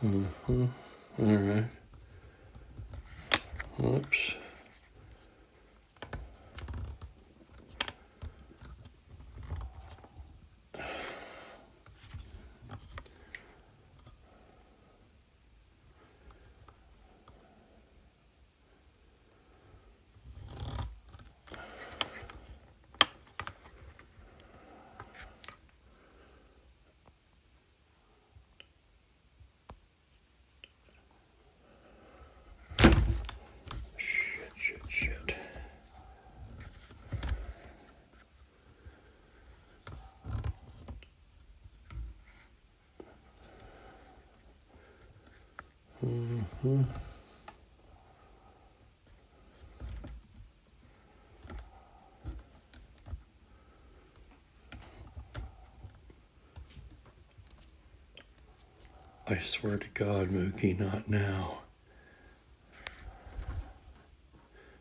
Mm-hmm. All right. Oops. Shit. Mm-hmm. I swear to God, Mookie, not now.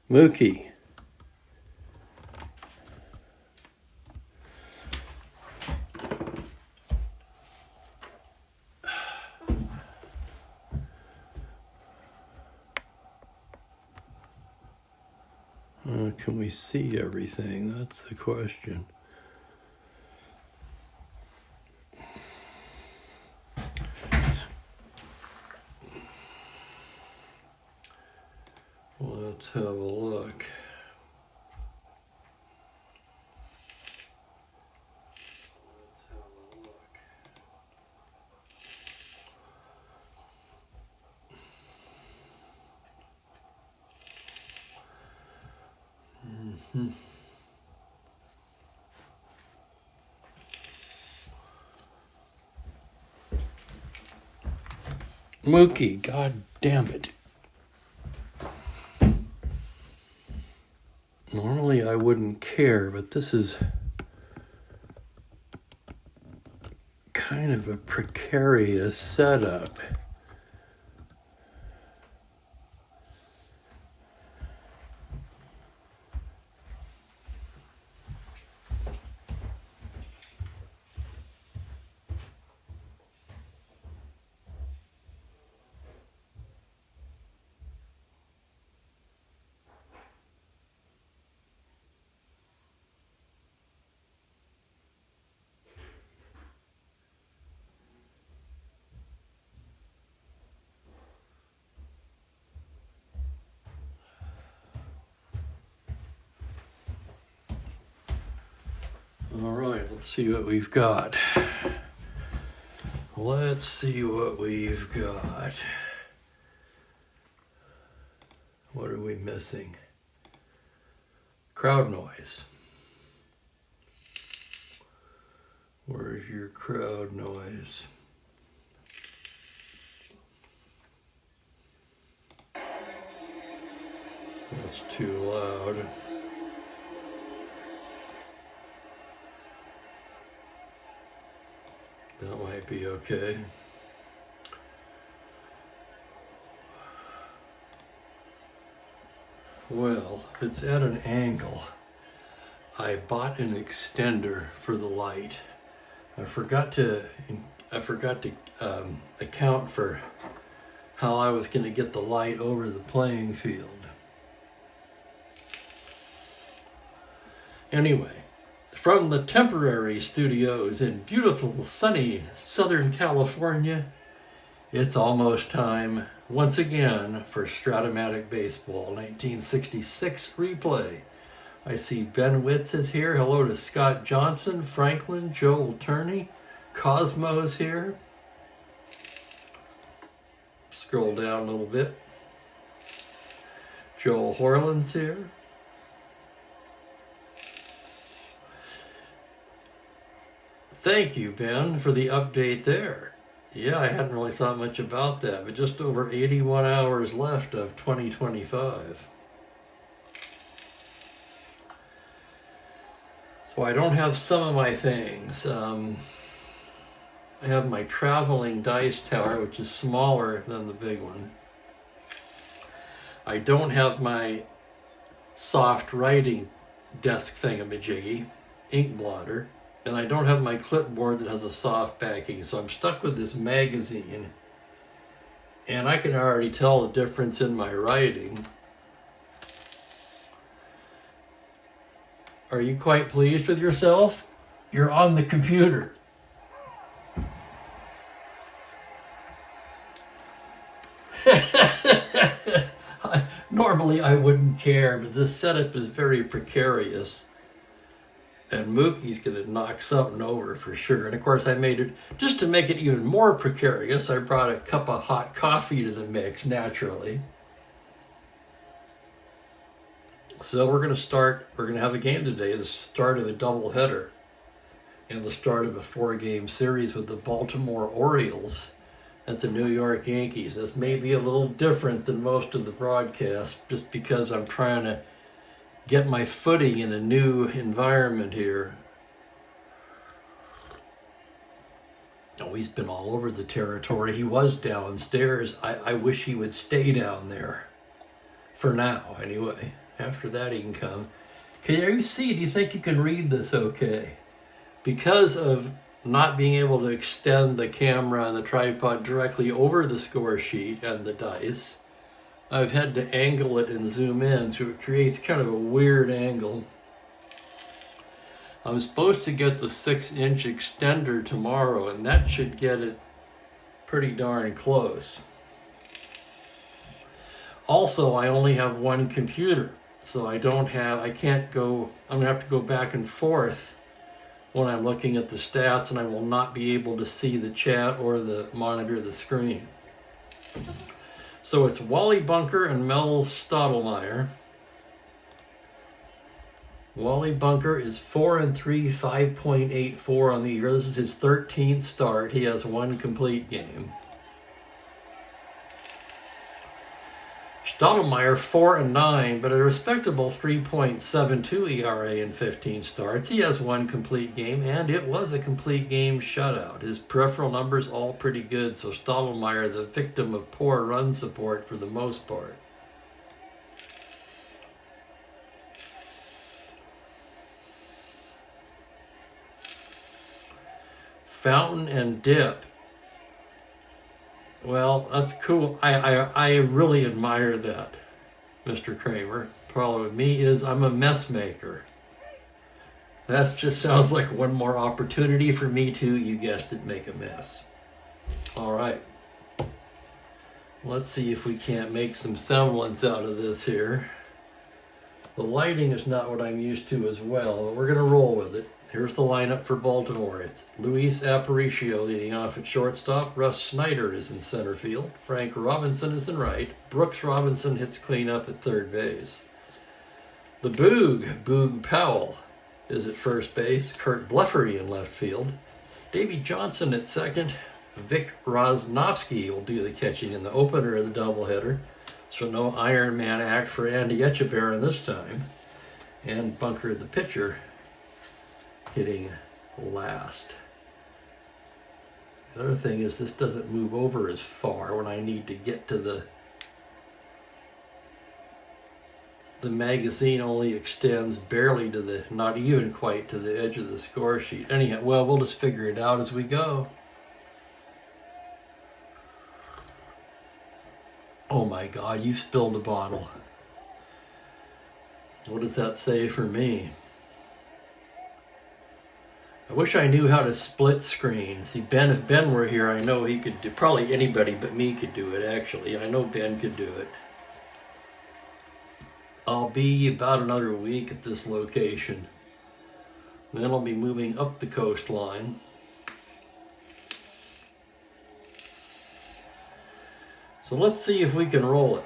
Mookie. Can we see everything? That's the question. Let's have a look. Mm-hmm. Mookie, God damn it. Normally I wouldn't care, but this is kind of a precarious setup. All right, let's see what we've got. Let's see what we've got. What are we missing? Crowd noise. Where's your crowd noise? That's too loud. That might be okay. Well, it's at an angle. I bought an extender for the light. I forgot to account for how I was going to get the light over the playing field. Anyway, from the temporary studios in beautiful, sunny Southern California, it's almost time once again for Strat-O-Matic Baseball 1966 replay. I see Ben Witz is here. Hello to Scott Johnson, Franklin, Joel Turney, Cosmo's here. Scroll down a little bit. Joel Horland's here. Thank you, Ben, for the update there. Yeah, I hadn't really thought much about that, but just over 81 hours left of 2025. So I don't have some of my things. I have my traveling dice tower, which is smaller than the big one. I don't have my soft writing desk thingamajiggy, ink blotter. And I don't have my clipboard that has a soft backing, so I'm stuck with this magazine. And I can already tell the difference in my writing. Are you quite pleased with yourself? You're on the computer. Normally I wouldn't care, but this setup is very precarious. And Mookie's going to knock something over for sure. And of course I made it, just to make it even more precarious, I brought a cup of hot coffee to the mix, naturally. So we're going to have a game today, the start of a doubleheader. And the start of a 4-game series with the Baltimore Orioles at the New York Yankees. This may be a little different than most of the broadcasts, just because I'm trying to get my footing in a new environment here. Oh, he's been all over the territory. He was downstairs. I wish he would stay down there. For now, anyway. After that, he can come. Can you see? Do you think you can read this okay? Because of not being able to extend the camera and the tripod directly over the score sheet and the dice, I've had to angle it and zoom in, so it creates kind of a weird angle. I'm supposed to get the 6-inch extender tomorrow, and that should get it pretty darn close. Also, I only have one computer, so I can't go, I'm going to have to go back and forth when I'm looking at the stats, and I will not be able to see the chat or monitor the screen. So it's Wally Bunker and Mel Stottlemyre. Wally Bunker is 4-3, 5.84 on the year. This is his 13th start. He has one complete game. Stottlemyre 4-9, but a respectable 3.72 ERA in 15 starts. He has one complete game, and it was a complete game shutout. His peripheral numbers all pretty good, so Stottlemyre the victim of poor run support for the most part. Fountain and dip. Well, that's cool. I really admire that, Mr. Kramer. Problem with me is I'm a mess maker. That just sounds like one more opportunity for me to, you guessed it, make a mess. All right. Let's see if we can't make some semblance out of this here. The lighting is not what I'm used to as well, but we're going to roll with it. Here's the lineup for Baltimore. It's Luis Aparicio leading off at shortstop. Russ Snyder is in center field. Frank Robinson is in right. Brooks Robinson hits cleanup at third base. The Boog Powell, is at first base. Kurt Bleffery in left field. Davey Johnson at second. Vic Rosnovsky will do the catching in the opener of the doubleheader. So no Iron Man act for Andy Etchebarren this time. And Bunker the pitcher hitting last. The other thing is this doesn't move over as far when I need to get to the magazine only extends barely to the, not even quite to the edge of the score sheet. Anyhow, well, we'll just figure it out as we go. Oh my God, you've spilled a bottle. What does that say for me? I wish I knew how to split screen. See, Ben, if Ben were here, I know he could do, probably anybody but me could do it, actually. I know Ben could do it. I'll be about another week at this location. Then I'll be moving up the coastline. So let's see if we can roll it.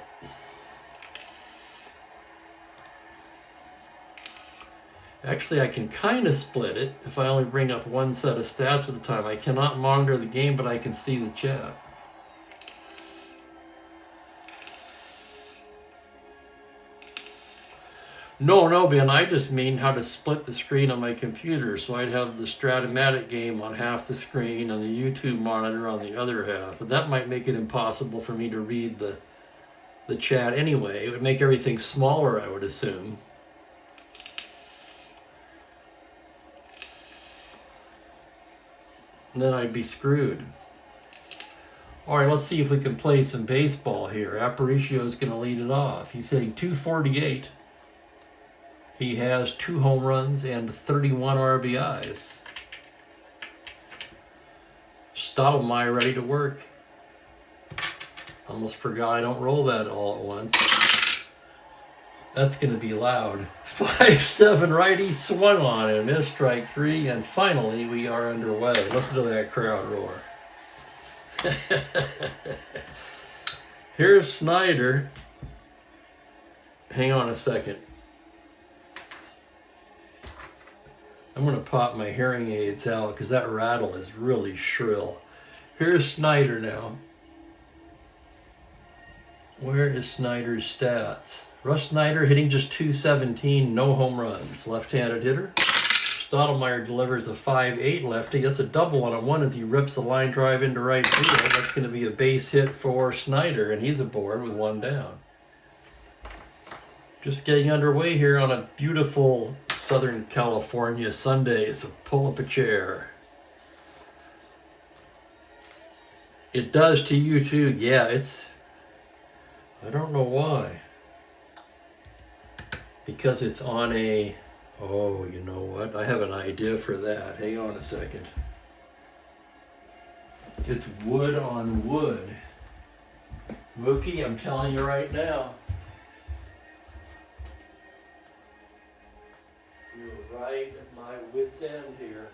Actually, I can kind of split it if I only bring up one set of stats at a time. I cannot monitor the game, but I can see the chat. No, Ben, I just mean how to split the screen on my computer. So I'd have the Strat-O-Matic game on half the screen and the YouTube monitor on the other half. But that might make it impossible for me to read the chat anyway. It would make everything smaller, I would assume. And then I'd be screwed. All right, let's see if we can play some baseball here. Aparicio is going to lead it off. He's hitting .248. He has 2 home runs and 31 RBIs. Strat-O-Matic ready to work. Almost forgot I don't roll that all at once. That's going to be loud. 5-7 righty swung on and missed strike 3, and finally we are underway. Listen to that crowd roar. Here's Snyder. Hang on a second. I'm going to pop my hearing aids out because that rattle is really shrill. Here's Snyder now. Where is Snyder's stats? Russ Snyder hitting just .217, no home runs. Left-handed hitter. Strat-O-Matic delivers a 5-8 lefty. That's a double on a 1 as he rips the line drive into right field. That's going to be a base hit for Snyder, and he's aboard with 1 down. Just getting underway here on a beautiful Southern California Sunday, so pull up a chair. It does to you too. Yeah, I don't know why. Because it's on a... Oh, you know what? I have an idea for that. Hang on a second. It's wood on wood. Mookie, I'm telling you right now. You're right at my wit's end here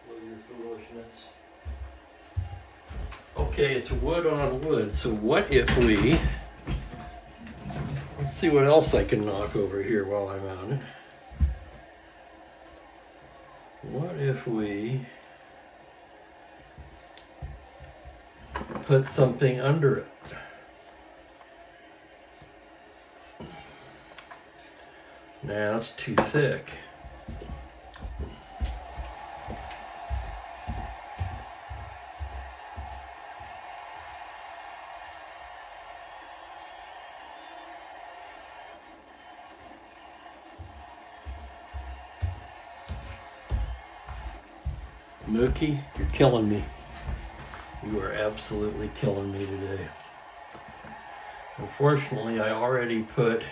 with your foolishness. Okay, it's wood on wood. So what if we... Let's see what else I can knock over here while I'm on it. What if we put something under it? Nah, that's too thick. Mookie, you're killing me. You are absolutely killing me today. Unfortunately, I already put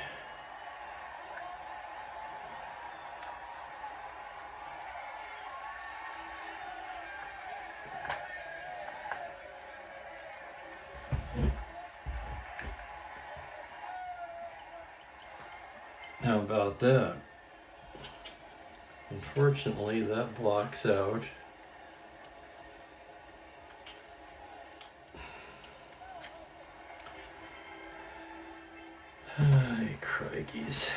How about that? Unfortunately, that blocks out crikeys.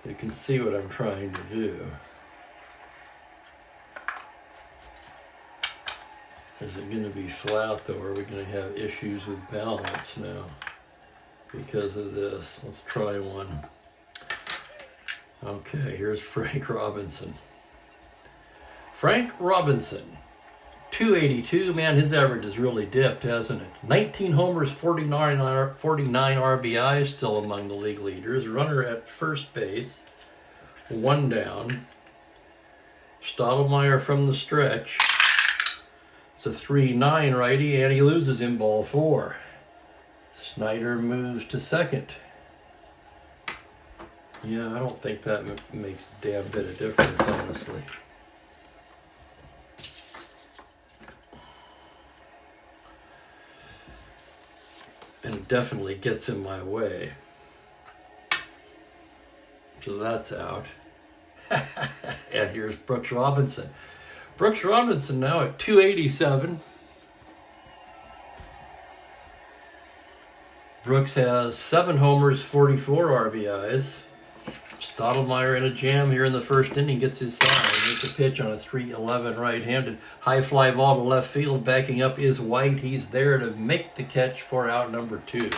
You can see what I'm trying to do. Is it going to be flat though, or are we going to have issues with balance now because of this? Let's try one. Okay, here's Frank Robinson. Frank Robinson. 282, man, his average has really dipped, hasn't it? 19 homers, 49 RBIs, still among the league leaders. Runner at first base, 1 down. Strat-O-Matic from the stretch. It's a 3-9 righty, and he loses in ball 4. Snyder moves to second. Yeah, I don't think that makes a damn bit of difference, honestly. And it definitely gets in my way. So that's out. And here's Brooks Robinson. Brooks Robinson now at 287. Brooks has 7 homers, 44 RBIs. Strat-O-Matic in a jam here in the first inning, gets his side. Makes a pitch on a 3-11 right-handed. High fly ball to left field. Backing up is White. He's there to make the catch for out number 2.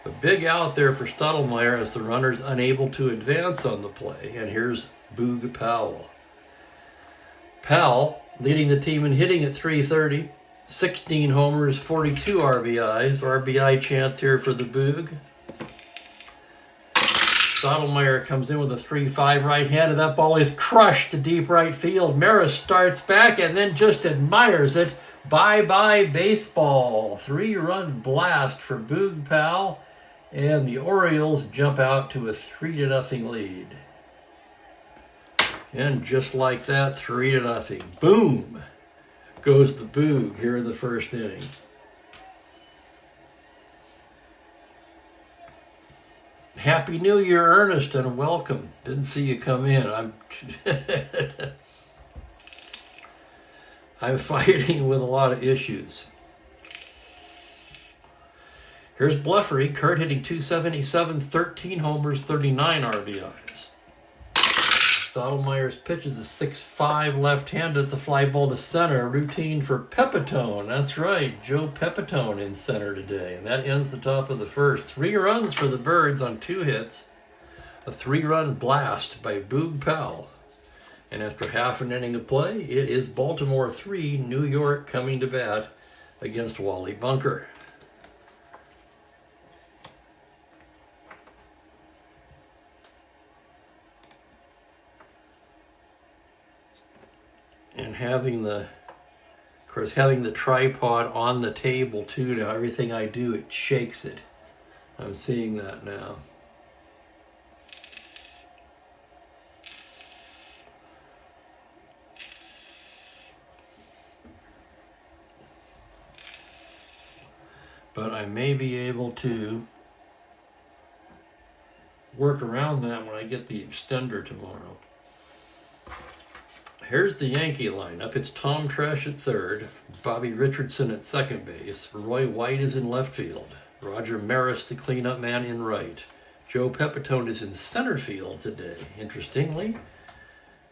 A big out there for Strat-O-Matic as the runner's unable to advance on the play. And here's Boog Powell. Powell leading the team in hitting at .330. 16 homers, 42 RBIs. RBI chance here for the Boog. Strat-O-Matic comes in with a 3-5 right-handed. That ball is crushed to deep right field. Maris starts back and then just admires it. Bye-bye baseball. 3-run blast for Boog Powell. And the Orioles jump out to a 3-0 lead. And just like that, 3-0. Boom! Goes the Boog here in the first inning. Happy New Year, Ernest, and welcome. Didn't see you come in. I'm fighting with a lot of issues. Here's Bleffery. Kurt hitting .277, 13 homers, 39 RBIs. Stottlemyre's pitch is a 6-5 left-handed. It's a fly ball to center. Routine for Pepitone. That's right, Joe Pepitone in center today. And that ends the top of the first. 3 runs for the Birds on 2 hits. A 3-run blast by Boog Powell. And after half an inning of play, it is Baltimore 3, New York coming to bat against Wally Bunker. And having the tripod on the table too, now everything I do, it shakes it. I'm seeing that now. But I may be able to work around that when I get the extender tomorrow. Here's the Yankee lineup. It's Tom Tresh at third, Bobby Richardson at second base, Roy White is in left field, Roger Maris, the cleanup man, in right. Joe Pepitone is in center field today. Interestingly,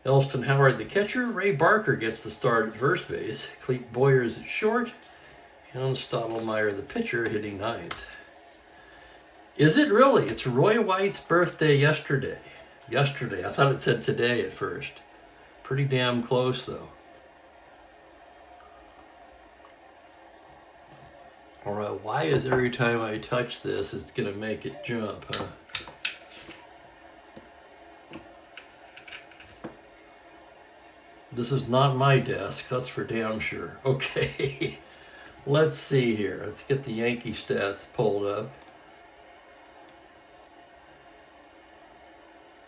Elston Howard, the catcher, Ray Barker gets the start at first base, Clete Boyer is at short, and Stottlemyre, the pitcher, hitting ninth. Is it really? It's Roy White's birthday yesterday. I thought it said today at first. Pretty damn close, though. All right, why is every time I touch this, it's going to make it jump, huh? This is not my desk, that's for damn sure. Okay, let's see here. Let's get the Yankee stats pulled up.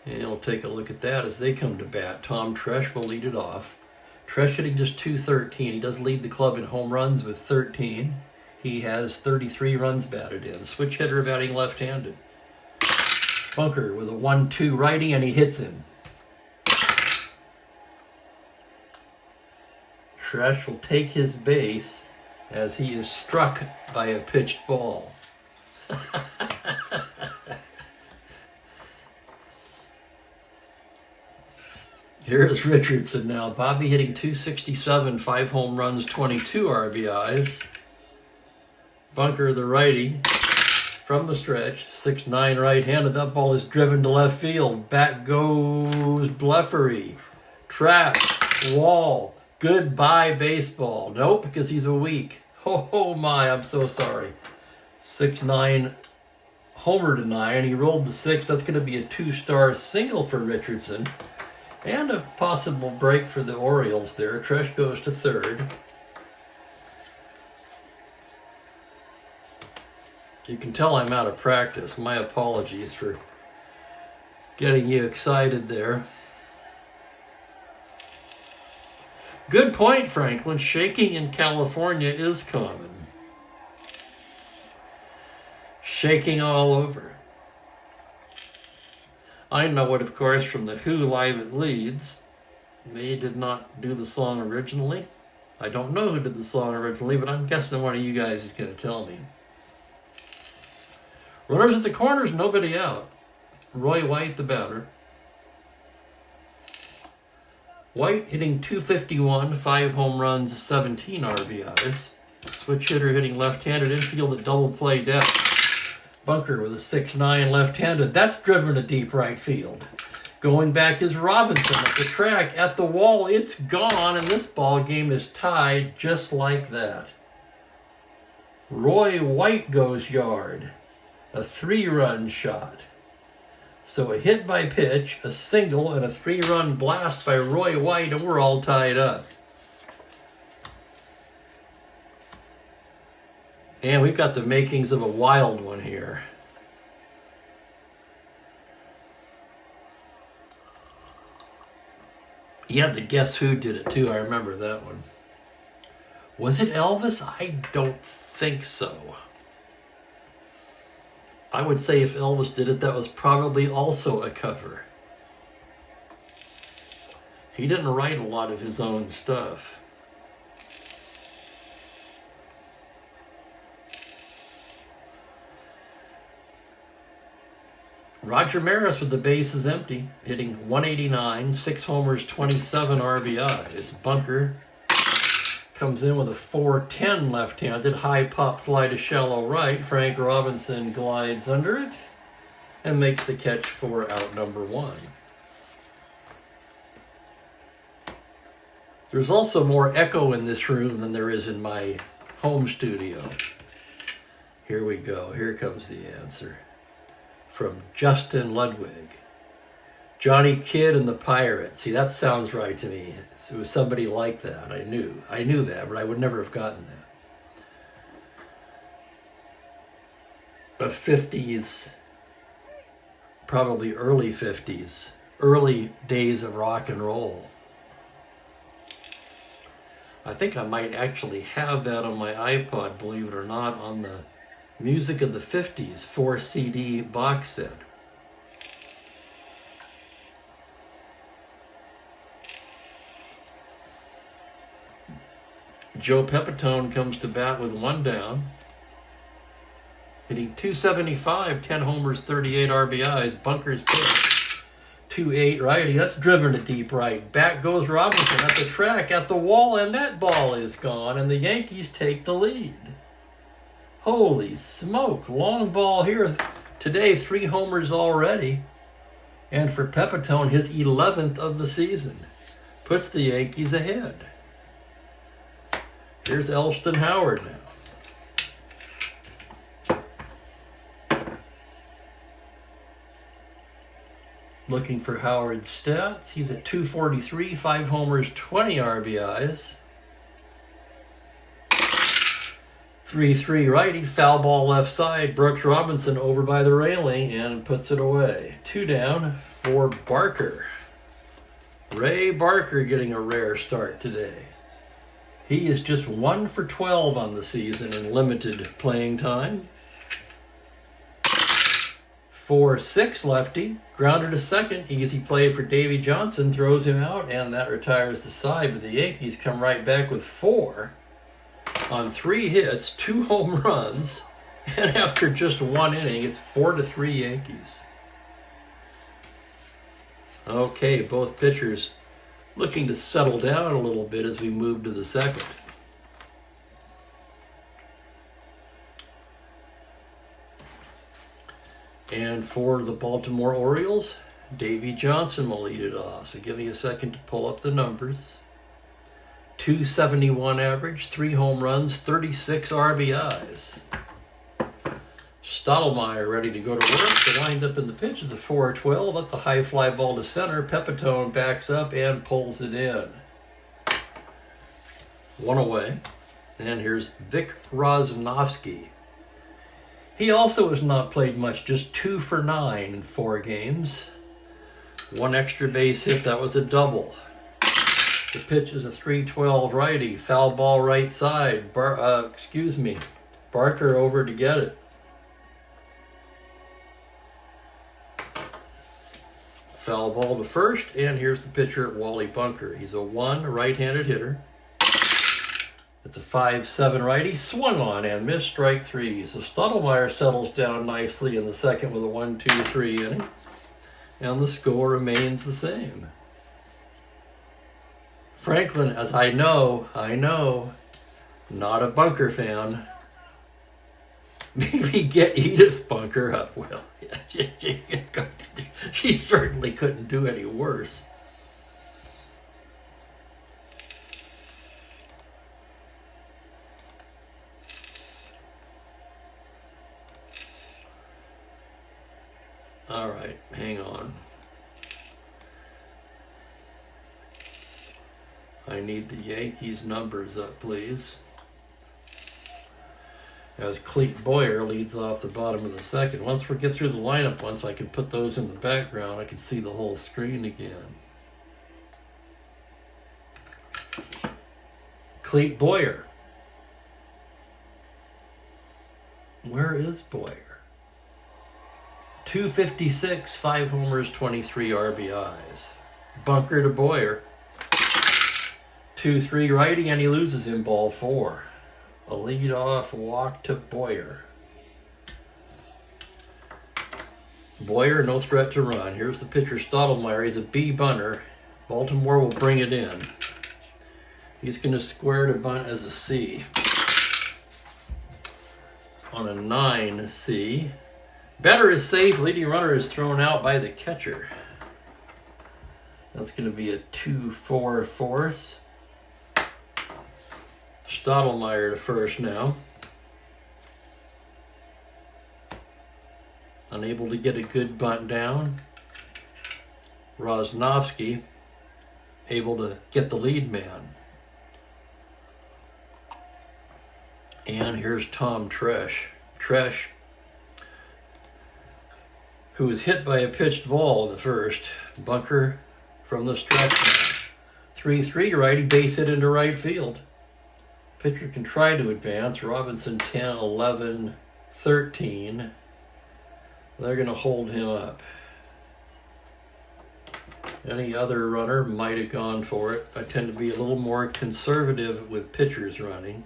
And we'll take a look at that as they come to bat. Tom Tresh will lead it off. Tresh hitting just .213. He does lead the club in home runs with 13. He has 33 runs batted in. Switch hitter batting left-handed. Bunker with a 1-2 righty, and he hits him. Tresh will take his base as he is struck by a pitched ball. Here's Richardson now. Bobby hitting .267, 5 home runs, 22 RBIs. Bunker, the righty, from the stretch, 6'9" right-handed. That ball is driven to left field. Back goes Bleffery. Trap, wall, goodbye baseball. Nope, because he's a weak. Oh my, I'm so sorry. 6'9" homer to 9. He rolled the 6. That's going to be a 2-star single for Richardson. And a possible break for the Orioles there. Tresh goes to third. You can tell I'm out of practice. My apologies for getting you excited there. Good point, Franklin. Shaking in California is common. Shaking all over. I know it, of course, from the Who live at Leeds. They did not do the song originally. I don't know who did the song originally, but I'm guessing one of you guys is going to tell me. Runners at the corners, nobody out. Roy White, the batter. White hitting .251, 5 home runs, 17 RBIs. Switch hitter hitting left-handed infield at double play depth. Bunker with a 6'9" left-handed. That's driven to deep right field. Going back is Robinson at the track. At the wall, it's gone, and this ball game is tied just like that. Roy White goes yard. A 3-run shot. So a hit by pitch, a single, and a 3-run blast by Roy White, and we're all tied up. And we've got the makings of a wild one here. Yeah, the Guess Who did it too. I remember that one. Was it Elvis? I don't think so. I would say if Elvis did it, that was probably also a cover. He didn't write a lot of his own stuff. Roger Maris with the bases empty, hitting 189, 6 homers, 27 RBIs. Bunker comes in with a 4-10 left-handed, high pop fly to shallow right. Frank Robinson glides under it and makes the catch for out number 1. There's also more echo in this room than there is in my home studio. Here we go. Here comes the answer. From Justin Ludwig. Johnny Kidd and the Pirates. See, that sounds right to me. It was somebody like that. I knew that, but I would never have gotten that. A 50s, probably early 50s, early days of rock and roll. I think I might actually have that on my iPod, believe it or not, on the Music of the 50s 4-CD box set. Joe Pepitone comes to bat with 1 down. Hitting .275, 10 homers, 38 RBIs. Bunker's pitch. 2-8 righty. That's driven to deep right. Back goes Robinson at the track, at the wall, and that ball is gone, and the Yankees take the lead. Holy smoke, long ball here today, 3 homers already. And for Pepitone, his 11th of the season. Puts the Yankees ahead. Here's Elston Howard now. Looking for Howard's stats. He's at .243, 5 homers, 20 RBIs. 3-3 righty, foul ball left side. Brooks Robinson over by the railing and puts it away. 2 down for Barker. Ray Barker getting a rare start today. He is just 1 for 12 on the season in limited playing time. 4-6 lefty. Grounder to second. Easy play for Davey Johnson. Throws him out, and that retires the side. But the Yankees come right back with 4 on 3 hits, 2 home runs, and after just 1 inning, it's 4-3 Yankees. Okay, both pitchers looking to settle down a little bit as we move to the second. And for the Baltimore Orioles, Davey Johnson will lead it off. So give me a second to pull up the numbers. .271 average, 3 home runs, 36 RBIs. Stottlemyre ready to go to work. The windup in the pitch is a 4-12. That's a high fly ball to center. Pepitone backs up and pulls it in. 1 away. And here's Vic Rosnovsky. He also has not played much, just 2 for 9 in 4 games. 1 extra base hit, that was a double. The pitch is a 3-12 righty, foul ball right side. Barker over to get it. Foul ball to first, and here's the pitcher, Wally Bunker. He's a 1 right-handed hitter. It's a 5-7 righty, swung on and missed, strike 3. So Stottlemyre settles down nicely in the second with a 1-2-3 inning, and the score remains the same. Franklin, as I know, not a Bunker fan. Maybe get Edith Bunker up. Well, she certainly couldn't do any worse. All right, hang on. I need the Yankees numbers up, please. As Clete Boyer leads off the bottom of the second. Once we get through the lineup, once I can put those in the background, I can see the whole screen again. Clete Boyer. Where is Boyer? 256, 5 homers, 23 RBIs. Bunker to Boyer. 2-3 righty, and he loses in ball 4. A leadoff walk to Boyer. Boyer, no threat to run. Here's the pitcher, Strat-O-Matic. He's a B bunter. Baltimore will bring it in. He's going to square to bunt as a C. On a 9C. Batter is safe. Leading runner is thrown out by the catcher. That's going to be a 2-4 force. Strat-O-Matic to first now. Unable to get a good bunt down. Rosnovsky able to get the lead man. And here's Tom Tresh. Tresh, who was hit by a pitched ball in the first. Bunker from the stretch. 3-3 righty, base hit into right field. Pitcher can try to advance. Robinson 10, 11, 13. They're going to hold him up. Any other runner might have gone for it. I tend to be a little more conservative with pitchers running,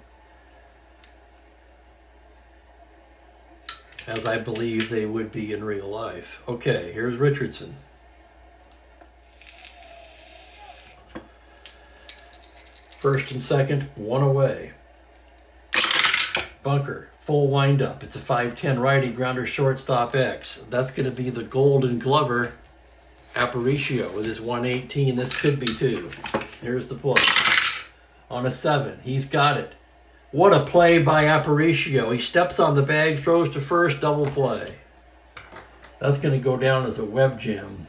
as I believe they would be in real life. Okay, here's Richardson. First and second, one away. Bunker, full windup. It's a 5-10 righty, grounder shortstop X. That's going to be the Golden Glover Aparicio with his 118. This could be 2. Here's the play. On a 7, he's got it. What a play by Aparicio. He steps on the bag, throws to first, double play. That's going to go down as a web gem.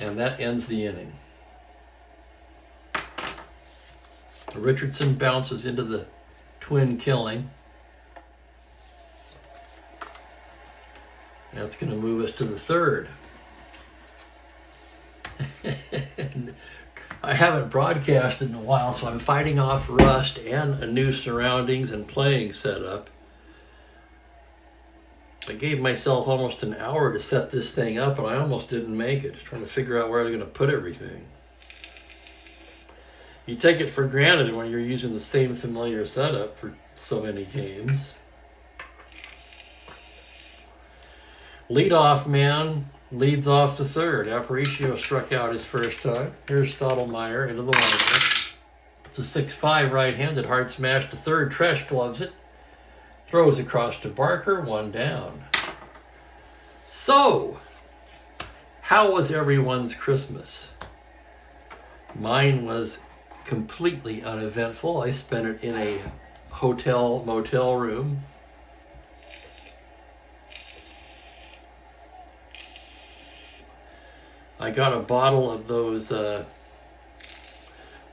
And that ends the inning. Richardson bounces into the twin killing. That's going to move us to the third. I haven't broadcasted in a while, so I'm fighting off rust and a new surroundings and playing setup. I gave myself almost an hour to set this thing up, and I almost didn't make it. Trying to figure out where I'm going to put everything. You take it for granted when you're using the same familiar setup for so many games. Leadoff man leads off the third. Aparicio struck out his first time. Here's Strat-O-Matic into the windup. It's a 6-5 right-handed hard smash to third. Tresh gloves it. Throws across to Barker, one down. So, how was everyone's Christmas? Mine was completely uneventful. I spent it in a motel room. I got a bottle of those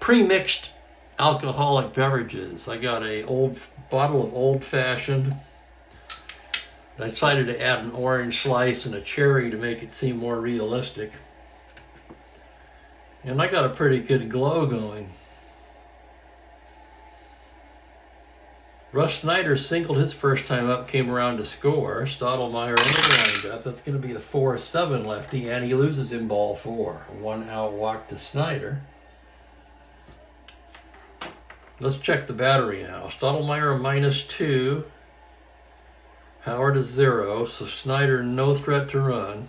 pre-mixed alcoholic beverages. I got a bottle of Old Fashioned. I decided to add an orange slice and a cherry to make it seem more realistic. And I got a pretty good glow going. Russ Snyder singled his first time up, came around to score. Strat-O-Matic in the windup. That's going to be a 4-7 lefty, and he loses in ball 4. A 1-out walk to Snyder. Let's check the battery now. Strat-O-Matic -2. Howard is 0, so Snyder no threat to run.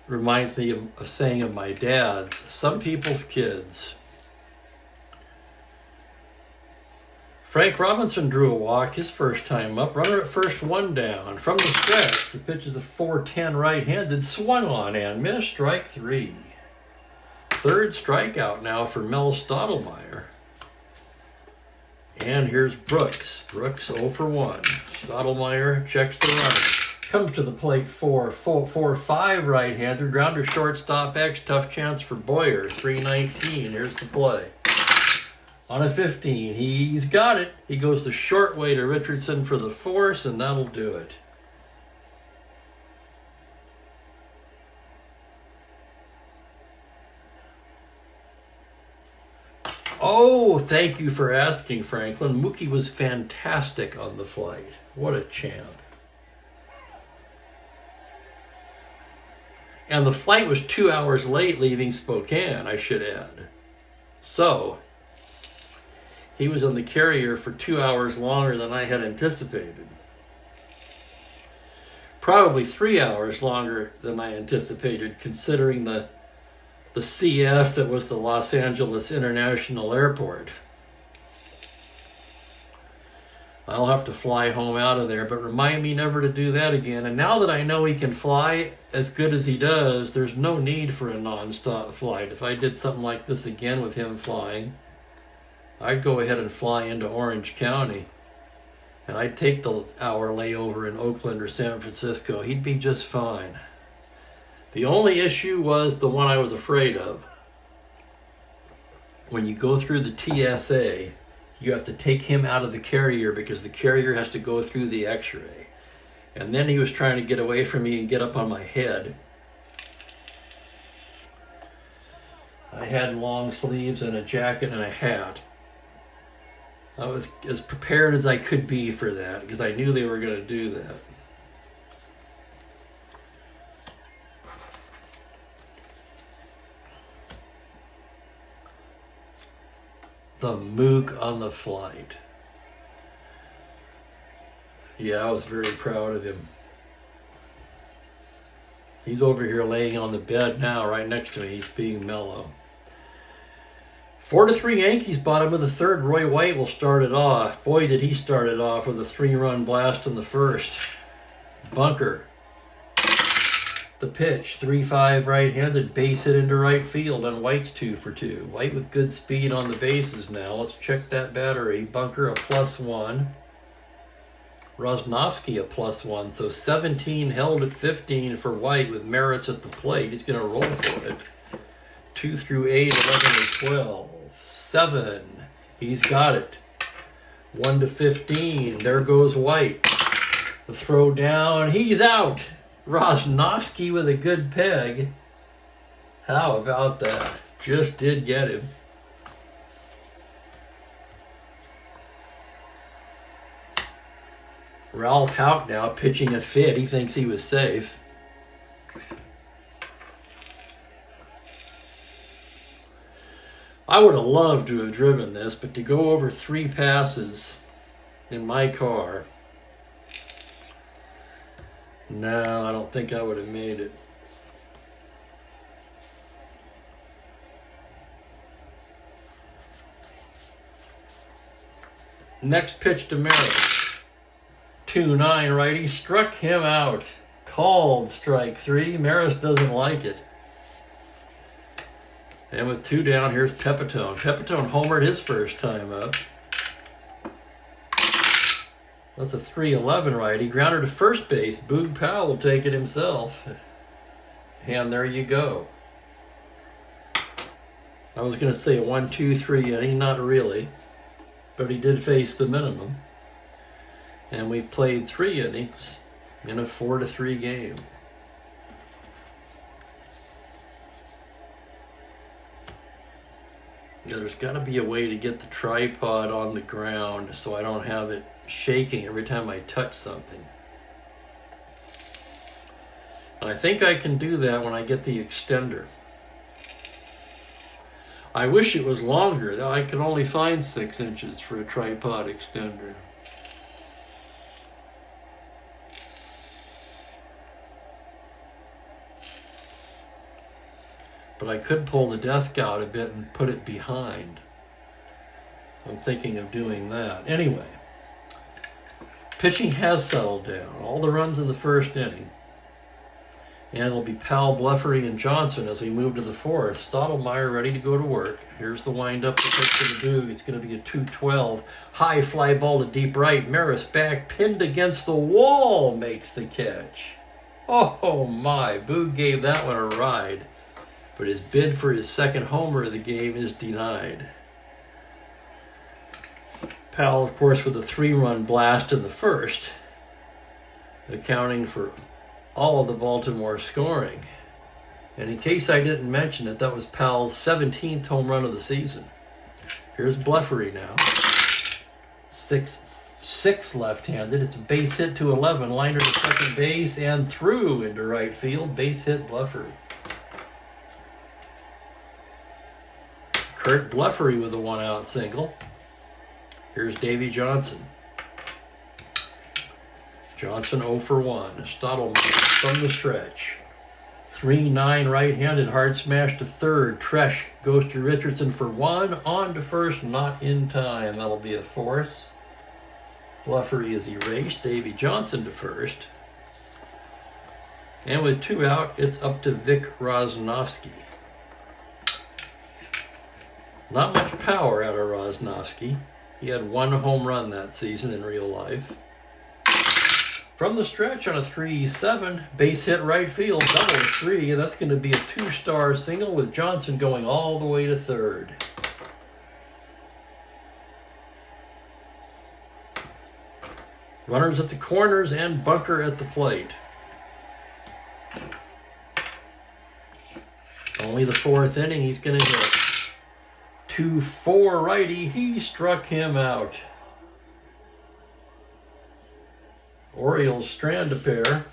Reminds me of a saying of my dad's, some people's kids. Frank Robinson drew a walk his first time up. Runner at first, one down. From the stretch, the pitch is a 4-10 right-handed, swung on and missed, strike 3. third strikeout now for Mel Strat-O-Matic. And here's Brooks. Brooks 0 for 1. Strat-O-Matic checks the runner. Comes to the plate 4-5 right-hander. Grounder shortstop X. Tough chance for Boyer. 3-19. Here's the play. On a 15. He's got it. He goes the short way to Richardson for the force, and that'll do it. Oh, thank you for asking, Franklin. Mookie was fantastic on the flight. What a champ. And the flight was 2 hours late leaving Spokane, I should add. So, he was on the carrier for 2 hours longer than I had anticipated. Probably 3 hours longer than I anticipated, considering the CF that was the Los Angeles International Airport. I'll have to fly home out of there, but remind me never to do that again. And now that I know he can fly as good as he does, there's no need for a non-stop flight. If I did something like this again with him flying, I'd go ahead and fly into Orange County. And I'd take the hour layover in Oakland or San Francisco. He'd be just fine. The only issue was the one I was afraid of. When you go through the TSA, you have to take him out of the carrier because the carrier has to go through the x-ray. And then he was trying to get away from me and get up on my head. I had long sleeves and a jacket and a hat. I was as prepared as I could be for that because I knew they were going to do that. The Mook on the flight. Yeah, I was very proud of him. He's over here laying on the bed now, right next to me. He's being mellow. 4-3 Yankees, bottom of the third. Roy White will start it off. Boy, did he start it off with a 3-run blast in the first. Bunker. The pitch, 3-5 right-handed, base hit into right field, and White's 2 for 2. White with good speed on the bases now. Let's check that battery. Bunker a +1. Rosnovsky a +1. So 17 held at 15 for White with Maris at the plate. He's going to roll for it. 2 through 8, 11 to 12. 7. He's got it. 1 to 15. There goes White. The throw down. He's out. Rosnovsky with a good peg. How about that? Just did get him. Ralph Houck now pitching a fit. He thinks he was safe. I would have loved to have driven this, but to go over 3 passes in my car, no, I don't think I would have made it. Next pitch to Maris. 2-9 righty. Struck him out. Called strike 3. Maris doesn't like it. And with 2 down, here's Pepitone. Pepitone homered his first time up. That's a 3-11 righty. Grounder to first base. Boog Powell will take it himself. And there you go. I was going to say a 1-2-3 inning. Not really. But he did face the minimum. And we've played 3 innings in a 4-3 game. Yeah, there's got to be a way to get the tripod on the ground so I don't have it shaking every time I touch something. And I think I can do that when I get the extender. I wish it was longer. I can only find 6 inches for a tripod extender. But I could pull the desk out a bit and put it behind. I'm thinking of doing that. Anyway, pitching has settled down. All the runs in the first inning. And it'll be Powell, Bleffery, and Johnson as we move to the fourth. Stottlemyre ready to go to work. Here's the windup to pitch to the Boog. It's going to be a 2-12. High fly ball to deep right. Maris back, pinned against the wall, makes the catch. Oh my, Boog gave that one a ride. But his bid for his second homer of the game is denied. Powell, of course, with a 3-run blast in the first, accounting for all of the Baltimore scoring. And in case I didn't mention it, that was Powell's 17th home run of the season. Here's Bleffery now. 6 left-handed. It's a base hit to 11. Liner to second base and through into right field. Base hit Bleffery. Kurt Bleffery with a 1-out single. Here's Davy Johnson. Johnson 0 for 1. Stottlemyre from the stretch. 3-9 right-handed, hard smash to third. Tresh goes to Richardson for 1. On to first, not in time. That'll be a force. Bleffery is erased. Davy Johnson to first. And with 2 out, it's up to Vic Rosnowski. Not much power out of Rosnowski. He had 1 home run that season in real life. From the stretch on a 3-7, base hit right field, double 3, and that's going to be a 2-star single with Johnson going all the way to third. Runners at the corners and Bunker at the plate. Only the 4th inning, he's going to hit. 2-4 righty, he struck him out. Orioles strand a pair.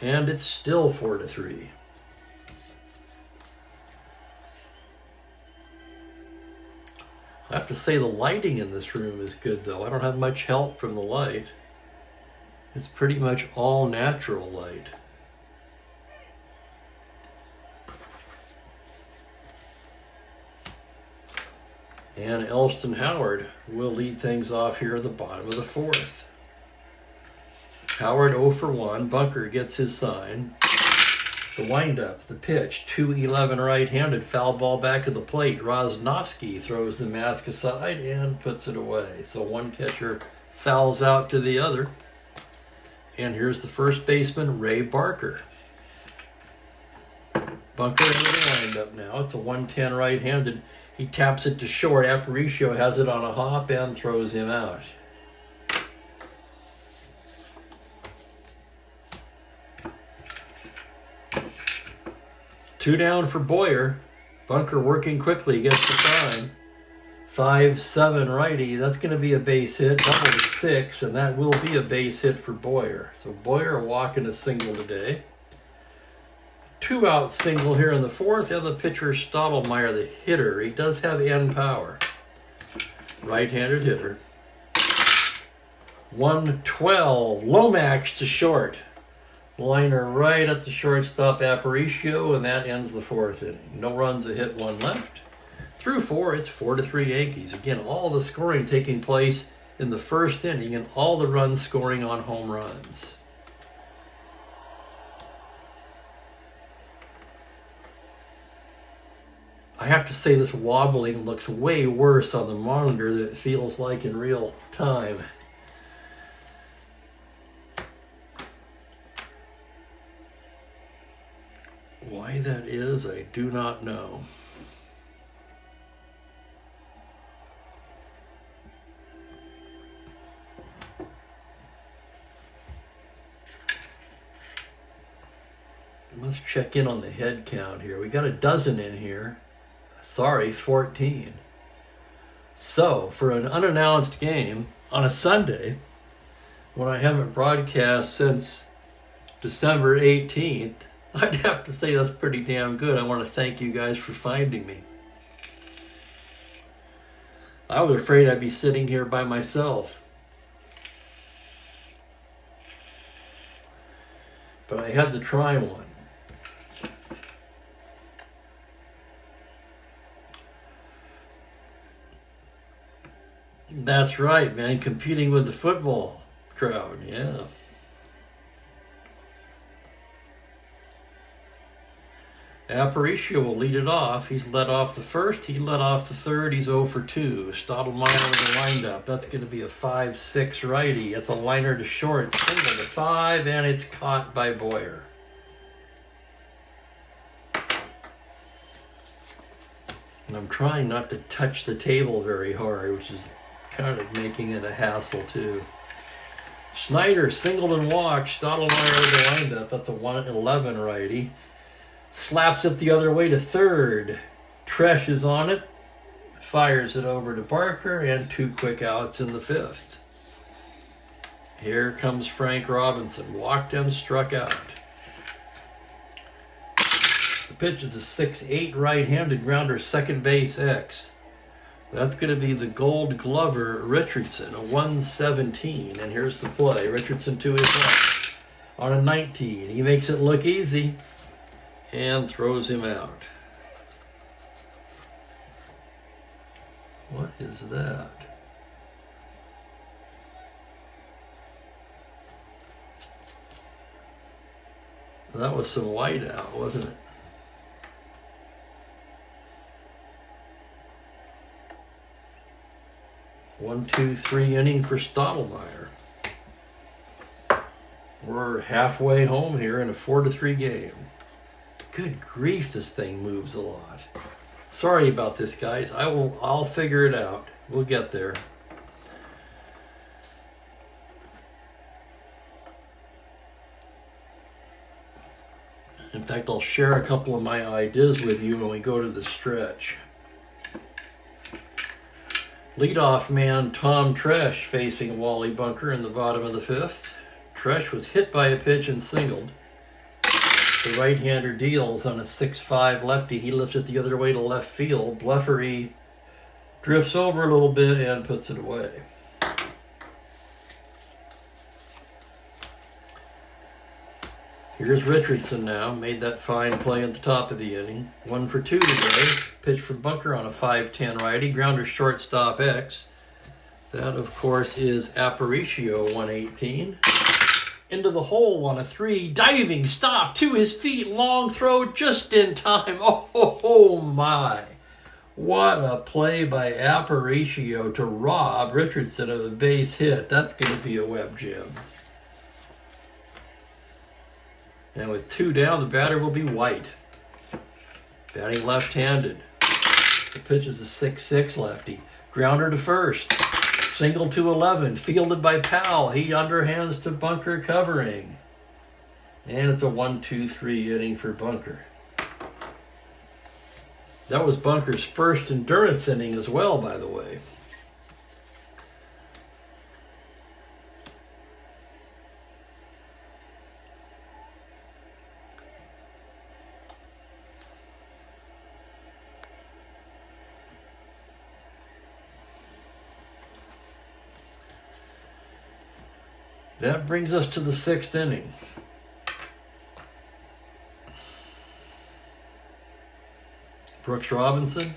And it's still 4-3. I have to say the lighting in this room is good though. I don't have much help from the light. It's pretty much all natural light. And Elston Howard will lead things off here at the bottom of the 4th. Howard 0 for 1. Bunker gets his sign. The windup, the pitch, 2-11 right-handed, foul ball back of the plate. Rosnowski throws the mask aside and puts it away. So one catcher fouls out to the other. And here's the first baseman, Ray Barker. Bunker into the windup now. It's a 110 right-handed. He taps it to short. Aparicio has it on a hop and throws him out. Two down for Boyer. Bunker working quickly, gets the sign. 5-7 righty. That's going to be a base hit. Double to 6, and that will be a base hit for Boyer. So Boyer walking a single today. 2-out single here in the 4th, and the pitcher Stottlemyre, the hitter. He does have end power. Right-handed hitter. 1-12, Lomax to short. Liner right at the shortstop, Aparicio, and that ends the 4th inning. No runs, a hit, 1 left. Through 4, it's 4-3 Yankees. Again, all the scoring taking place in the 1st inning, and all the runs scoring on home runs. I have to say this wobbling looks way worse on the monitor than it feels like in real time. Why that is, I do not know. Let's check in on the head count here. We got a dozen in here. Sorry, 14. So, for an unannounced game on a Sunday, when I haven't broadcast since December 18th, I'd have to say that's pretty damn good. I want to thank you guys for finding me. I was afraid I'd be sitting here by myself. But I had to try one. That's right, man. Competing with the football crowd, yeah. Aparicio will lead it off. He's led off the first. He led off the third. He's 0 for 2. Strat-O-Matic with a windup. That's going to be a 5-6 righty. It's a liner to short. Single to 5, and it's caught by Boyer. And I'm trying not to touch the table very hard, which is kind of making it a hassle too. Schneider singled and walked. Strat-O-Matic with a windup. That's a 111 righty. Slaps it the other way to third. Tresh is on it. Fires it over to Barker, and 2 quick outs in the 5th. Here comes Frank Robinson. Walked and struck out. The pitch is a 6-8 right-handed grounder, second base X. That's going to be the Gold Glover Richardson, a 117. And here's the play. Richardson to his left on a 19. He makes it look easy and throws him out. What is that? That was some white out, wasn't it? One, 2, 3 inning for Strat-O-Matic. We're halfway home here in a 4-3 game. Good grief, this thing moves a lot. Sorry about this, guys. I'll figure it out. We'll get there. In fact, I'll share a couple of my ideas with you when we go to the stretch. Leadoff man Tom Tresh facing Wally Bunker in the bottom of the 5th. Tresh was hit by a pitch and singled. The right-hander deals on a 6-5 lefty. He lifts it the other way to left field. Bleffery drifts over a little bit and puts it away. Here's Richardson now. Made that fine play at the top of the inning. 1 for 2 today. Pitch from Bunker on a 5-10 righty. Grounder shortstop X. That, of course, is Aparicio, 118. Into the hole on a 3. Diving stop to his feet. Long throw just in time. Oh my. What a play by Aparicio to rob Richardson of a base hit. That's going to be a web gem. And with 2 down, the batter will be White. Batting left-handed. The pitch is a 6-6 lefty. Grounder to first. Single to 11. Fielded by Powell. He underhands to Bunker covering. And it's a 1-2-3 inning for Bunker. That was Bunker's first endurance inning as well, by the way. That brings us to the 6th inning. Brooks Robinson,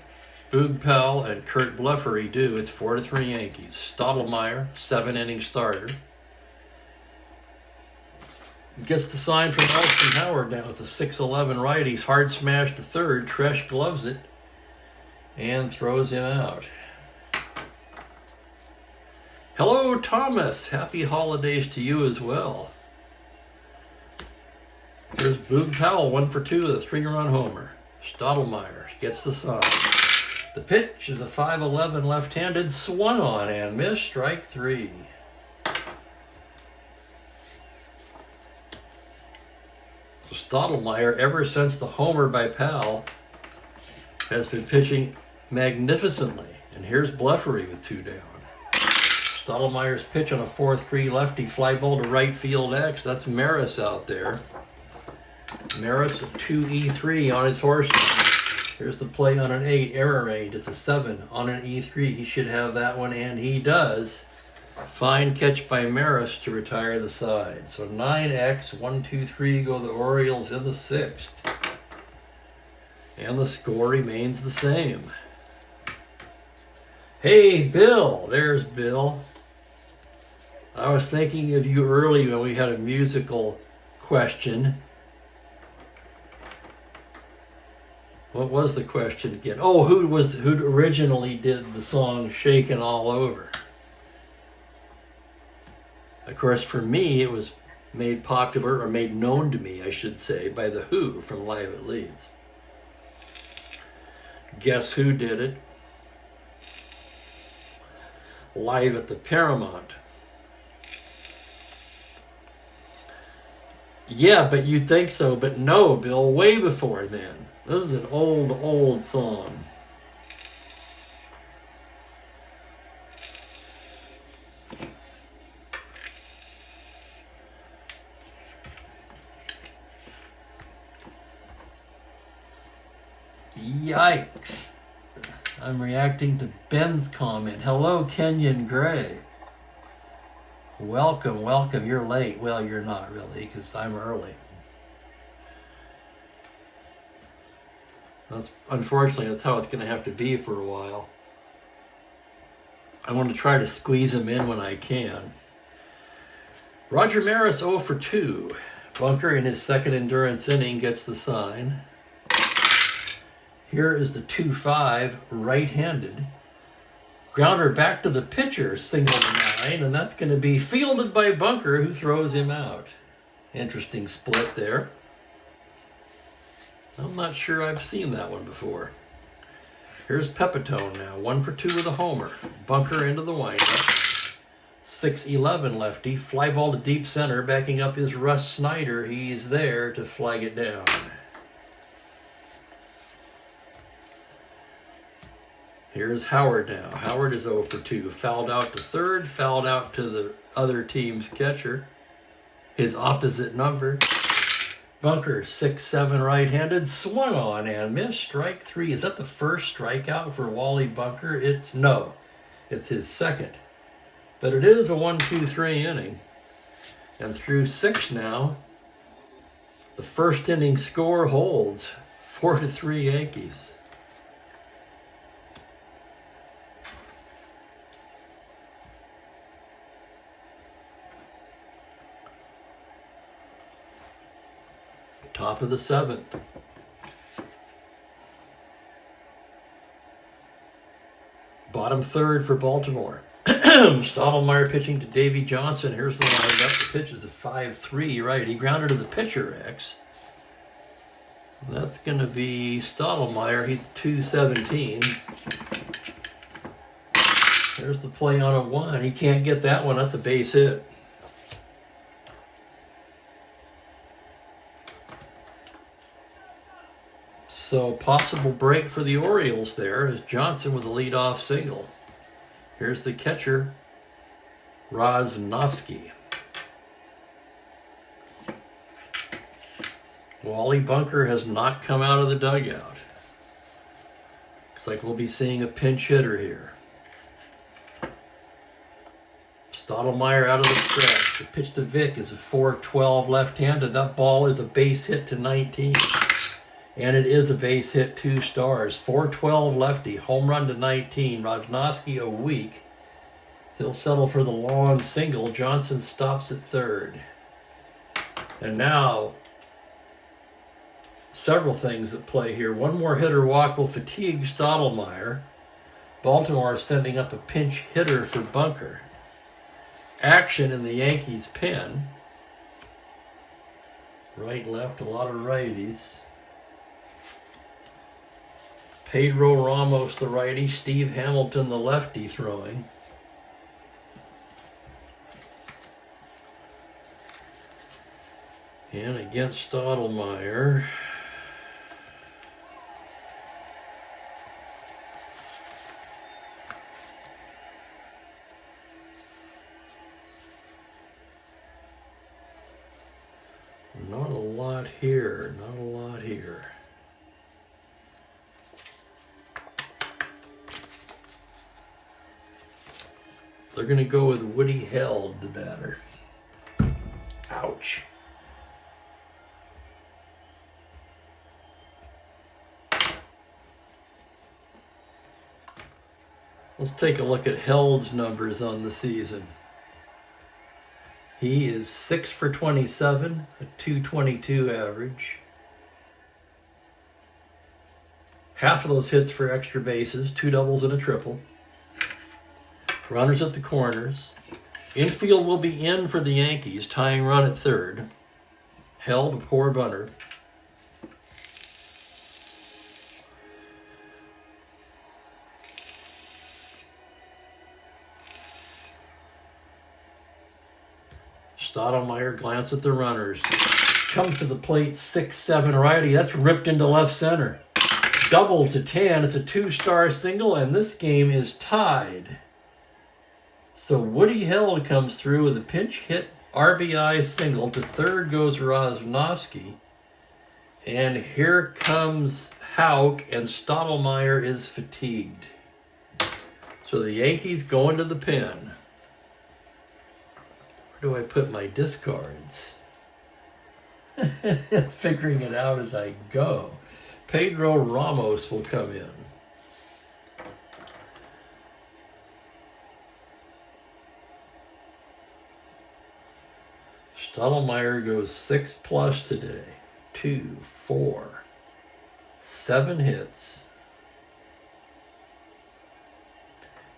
Boog Powell, and Kurt Bleffery do. It's 4-3 Yankees. Strat-O-Matic, 7-inning starter. Gets the sign from Elston Howard now. It's a 6-11 righty. He's hard smash to third. Tresh gloves it and throws him out. Hello, Thomas. Happy holidays to you as well. There's Boog Powell, 1 for 2 with a 3-run homer. Strat-O-Matic gets the sign. The pitch is a 5-11 left-handed swung on and missed. Strike 3. Strat-O-Matic, ever since the homer by Powell, has been pitching magnificently. And here's Bleffery with 2 down. Strat-O-Matic's pitch on a 4-3 lefty, fly ball to right field X. That's Maris out there. Maris, a 2E3 on his horse. Here's the play on an 8, error rate. It's a 7 on an E3. He should have that one, and he does. Fine catch by Maris to retire the side. So 9X, 1-2-3 go the Orioles in the 6th. And the score remains the same. Hey, Bill. There's Bill. I was thinking of you early when we had a musical question. What was the question again? Oh, who originally did the song "Shakin' All Over"? Of course, for me, it was made popular, or made known to me, I should say, by The Who from Live at Leeds. Guess who did it? Live at the Paramount. Yeah, but you'd think so, but no, Bill, way before then. This is an old song. Yikes. I'm reacting to Ben's comment. Hello, Kenyon Gray. Welcome, welcome. You're late. Well, you're not really, because I'm early. Unfortunately, that's how it's going to have to be for a while. I want to try to squeeze him in when I can. Roger Maris 0 for 2. Bunker in his second endurance inning gets the sign. Here is the 2-5, right-handed. Grounder back to the pitcher, single to 9, and that's going to be fielded by Bunker, who throws him out. Interesting split there. I'm not sure I've seen that one before. Here's Pepitone now, 1 for 2 with a homer. Bunker into the windup. 6-11 lefty, fly ball to deep center, backing up is Russ Snyder. He's there to flag it down. Here's Howard now. Howard is 0 for 2. Fouled out to third, fouled out to the other team's catcher. His opposite number. Bunker, 6-7 right-handed, swung on and missed. Strike 3. Is that the first strikeout for Wally Bunker? No, it's his second. But it is a 1-2-3 inning. And through 6 now, the first inning score holds. 4-3 Yankees. Top of the 7th. Bottom 3rd for Baltimore. Stottlemyre pitching to Davy Johnson. Here's the lineup. The pitch is a 5-3 righty. Grounded to the pitcher, X. That's going to be Stottlemyre. He's 217. There's the play on a 1. He can't get that one. That's a base hit. So possible break for the Orioles there is Johnson with a leadoff single. Here's the catcher, Rosnowski. Wally Bunker has not come out of the dugout. Looks like we'll be seeing a pinch hitter here. Stottlemyre out of the stretch. The pitch to Vick is a 4-12 left-handed. That ball is a base hit to 19. And it is a base hit, 2 stars. 4-12 lefty, home run to 19. Rosnowski a weak. He'll settle for the long single. Johnson stops at third. And now, several things at play here. One more hitter walk will fatigue Stottlemyre. Baltimore is sending up a pinch hitter for Bunker. Action in the Yankees' pen. Right, left, a lot of righties. Pedro Ramos, the righty. Steve Hamilton, the lefty, throwing. And against Stottlemyre, not a lot here, not a lot here. They're going to go with Woody Held, the batter. Ouch. Let's take a look at Held's numbers on the season. He is 6 for 27, a .222 average. Half of those hits for extra bases, 2 doubles and a triple. Runners at the corners. Infield will be in for the Yankees, tying run at third. Held a poor bunter. Strat-O-Matic glance at the runners. Comes to the plate, 6-7 righty. That's ripped into left center. Double to 10. It's a 2-star single, and this game is tied. So Woody Held comes through with a pinch hit RBI single. To third goes Rosnowski. And here comes Houck, and Strat-O-Matic is fatigued. So the Yankees go into the pen. Where do I put my discards? Figuring it out as I go. Pedro Ramos will come in. Strat-O-Matic goes 6+ today. 2, 4, 7 hits.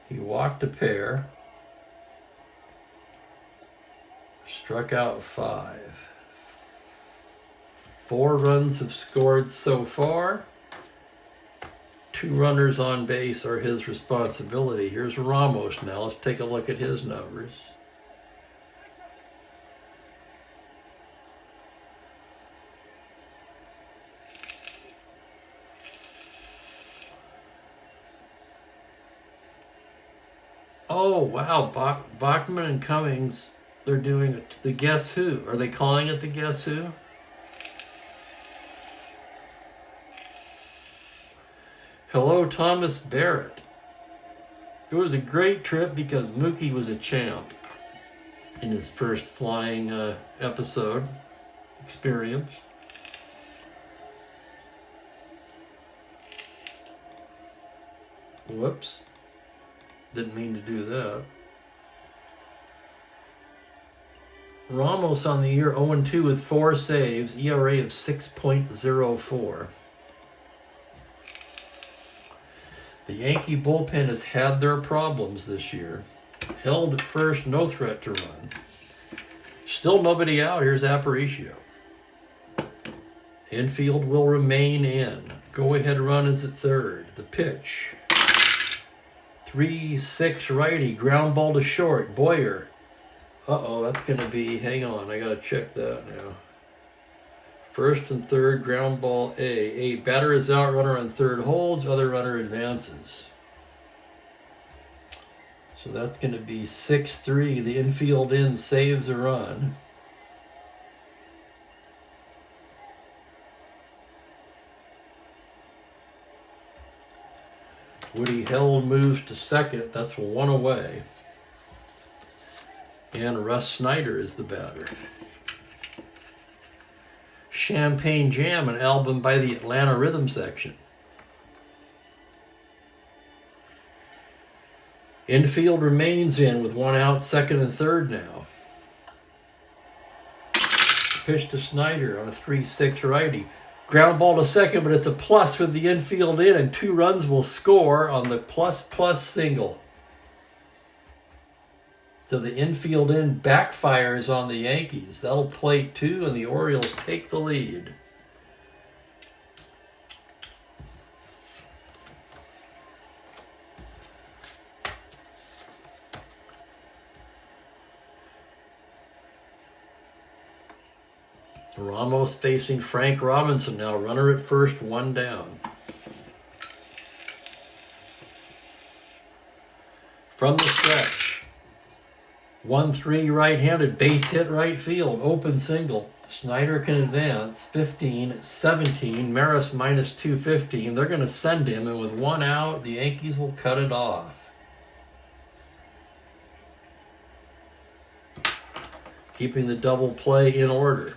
He walked a pair. Struck out 5. 4 runs have scored so far. 2 runners on base are his responsibility. Here's Ramos now. Let's take a look at his numbers. Oh, wow. Bachman and Cummings, they're doing it to the Guess Who. Are they calling it the Guess Who? Hello, Thomas Barrett. It was a great trip because Mookie was a champ in his first flying episode experience. Whoops. Didn't mean to do that. Ramos on the year 0-2 with 4 saves, ERA of 6.04. The Yankee bullpen has had their problems this year. Held at first, no threat to run. Still nobody out. Here's Aparicio. Infield will remain in. Go-ahead run is at third. The pitch. 3-6 righty. Ground ball to short. Boyer. Uh-oh, that's going to be... Hang on, I got to check that now. First and third, ground ball A. Batter is out, runner on third holds, other runner advances. So that's going to be 6-3. The infield in saves a run. Woody Held moves to second. That's 1 away. And Russ Snyder is the batter. Champagne Jam, an album by the Atlanta Rhythm Section. Infield remains in with 1 out, second and third now. Pitch to Snyder on a 3-6 righty. Ground ball to second, but it's a plus with the infield in, and 2 runs will score on the plus single. So the infield in backfires on the Yankees. That'll play 2, and the Orioles take the lead. Ramos facing Frank Robinson now. Runner at first, 1 down. From the stretch. 1-3 right-handed, base hit right field, open single. Snyder can advance, 15-17, Maris minus 215. They're going to send him, and with 1 out, the Yankees will cut it off. Keeping the double play in order.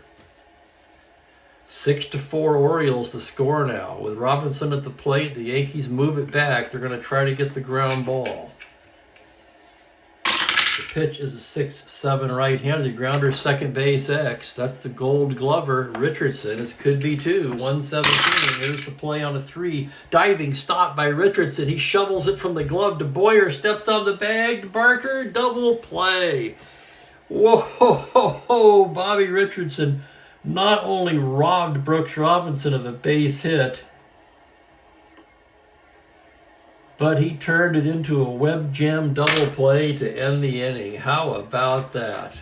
6-4 Orioles the score now. With Robinson at the plate, the Yankees move it back. They're going to try to get the ground ball. The pitch is a 6-7 right-handed grounder, second base X. That's the Gold Glover, Richardson. It could be 2, 117. Here's the play on a 3. Diving stop by Richardson. He shovels it from the glove to Boyer. Steps on the bag to Barker. Double play. Whoa, ho, ho, ho. Bobby Richardson not only robbed Brooks Robinson of a base hit, but he turned it into a web jam double play to end the inning. How about that?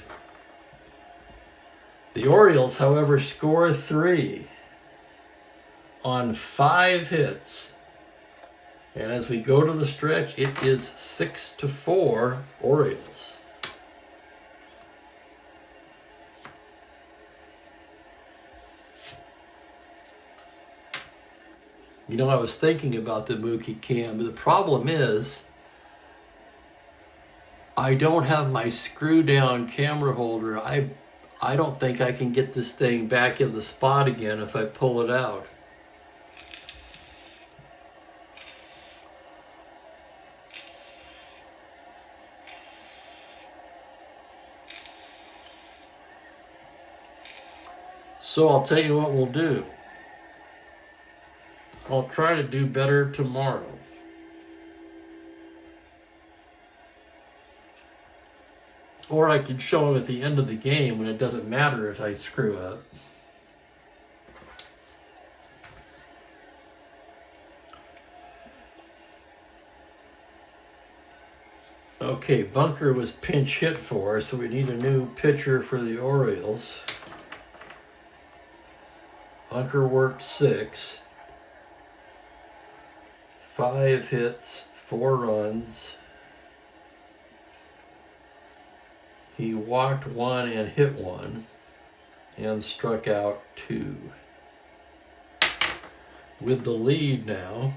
The Orioles, however, score 3 on 5 hits. And as we go to the stretch, it is 6-4 Orioles. You know, I was thinking about the Mookie cam. The problem is I don't have my screw down camera holder. I don't think I can get this thing back in the spot again if I pull it out. So I'll tell you what we'll do. I'll try to do better tomorrow. Or I could show them at the end of the game when it doesn't matter if I screw up. Okay, Bunker was pinch hit for us, so we need a new pitcher for the Orioles. Bunker worked 6. 5 hits, 4 runs. He walked 1 and hit 1 and struck out 2. With the lead now,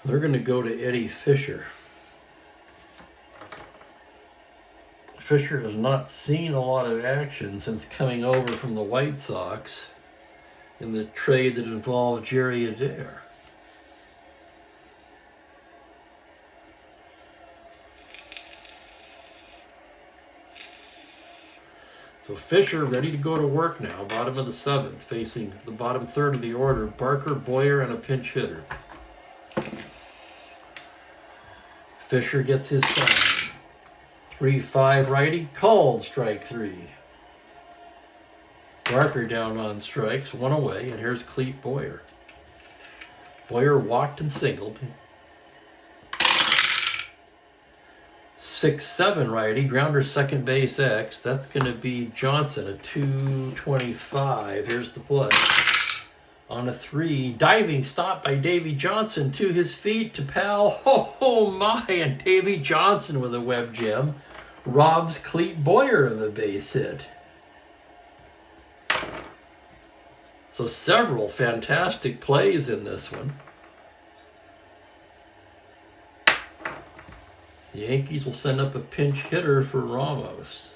they're going to go to Eddie Fisher. Fisher has not seen a lot of action since coming over from the White Sox in the trade that involved Jerry Adair. So Fisher ready to go to work now, bottom of the 7th, facing the bottom third of the order, Barker, Boyer, and a pinch hitter. Fisher gets his sign. 3-5 righty, called strike 3. Barker down on strikes, 1 away, and here's Clete Boyer. Boyer walked and singled. 6-7 righty, grounder second base X. That's going to be Johnson, a 225. Here's the play. On a 3, diving stop by Davy Johnson to his feet to Pal. Oh my, and Davy Johnson with a web gem robs Clete Boyer of a base hit. So several fantastic plays in this one. The Yankees will send up a pinch hitter for Ramos.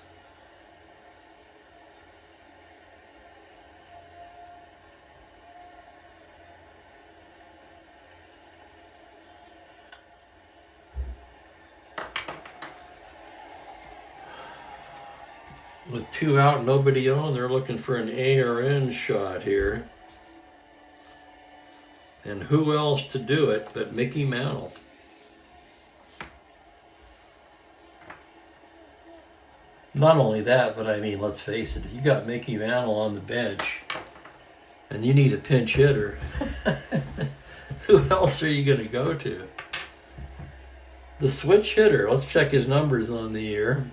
With 2 out, nobody on, they're looking for an A or N shot here. And who else to do it but Mickey Mantle? Not only that, but I mean, let's face it, if you got Mickey Mantle on the bench and you need a pinch hitter, who else are you going to go to? The switch hitter, let's check his numbers on the year.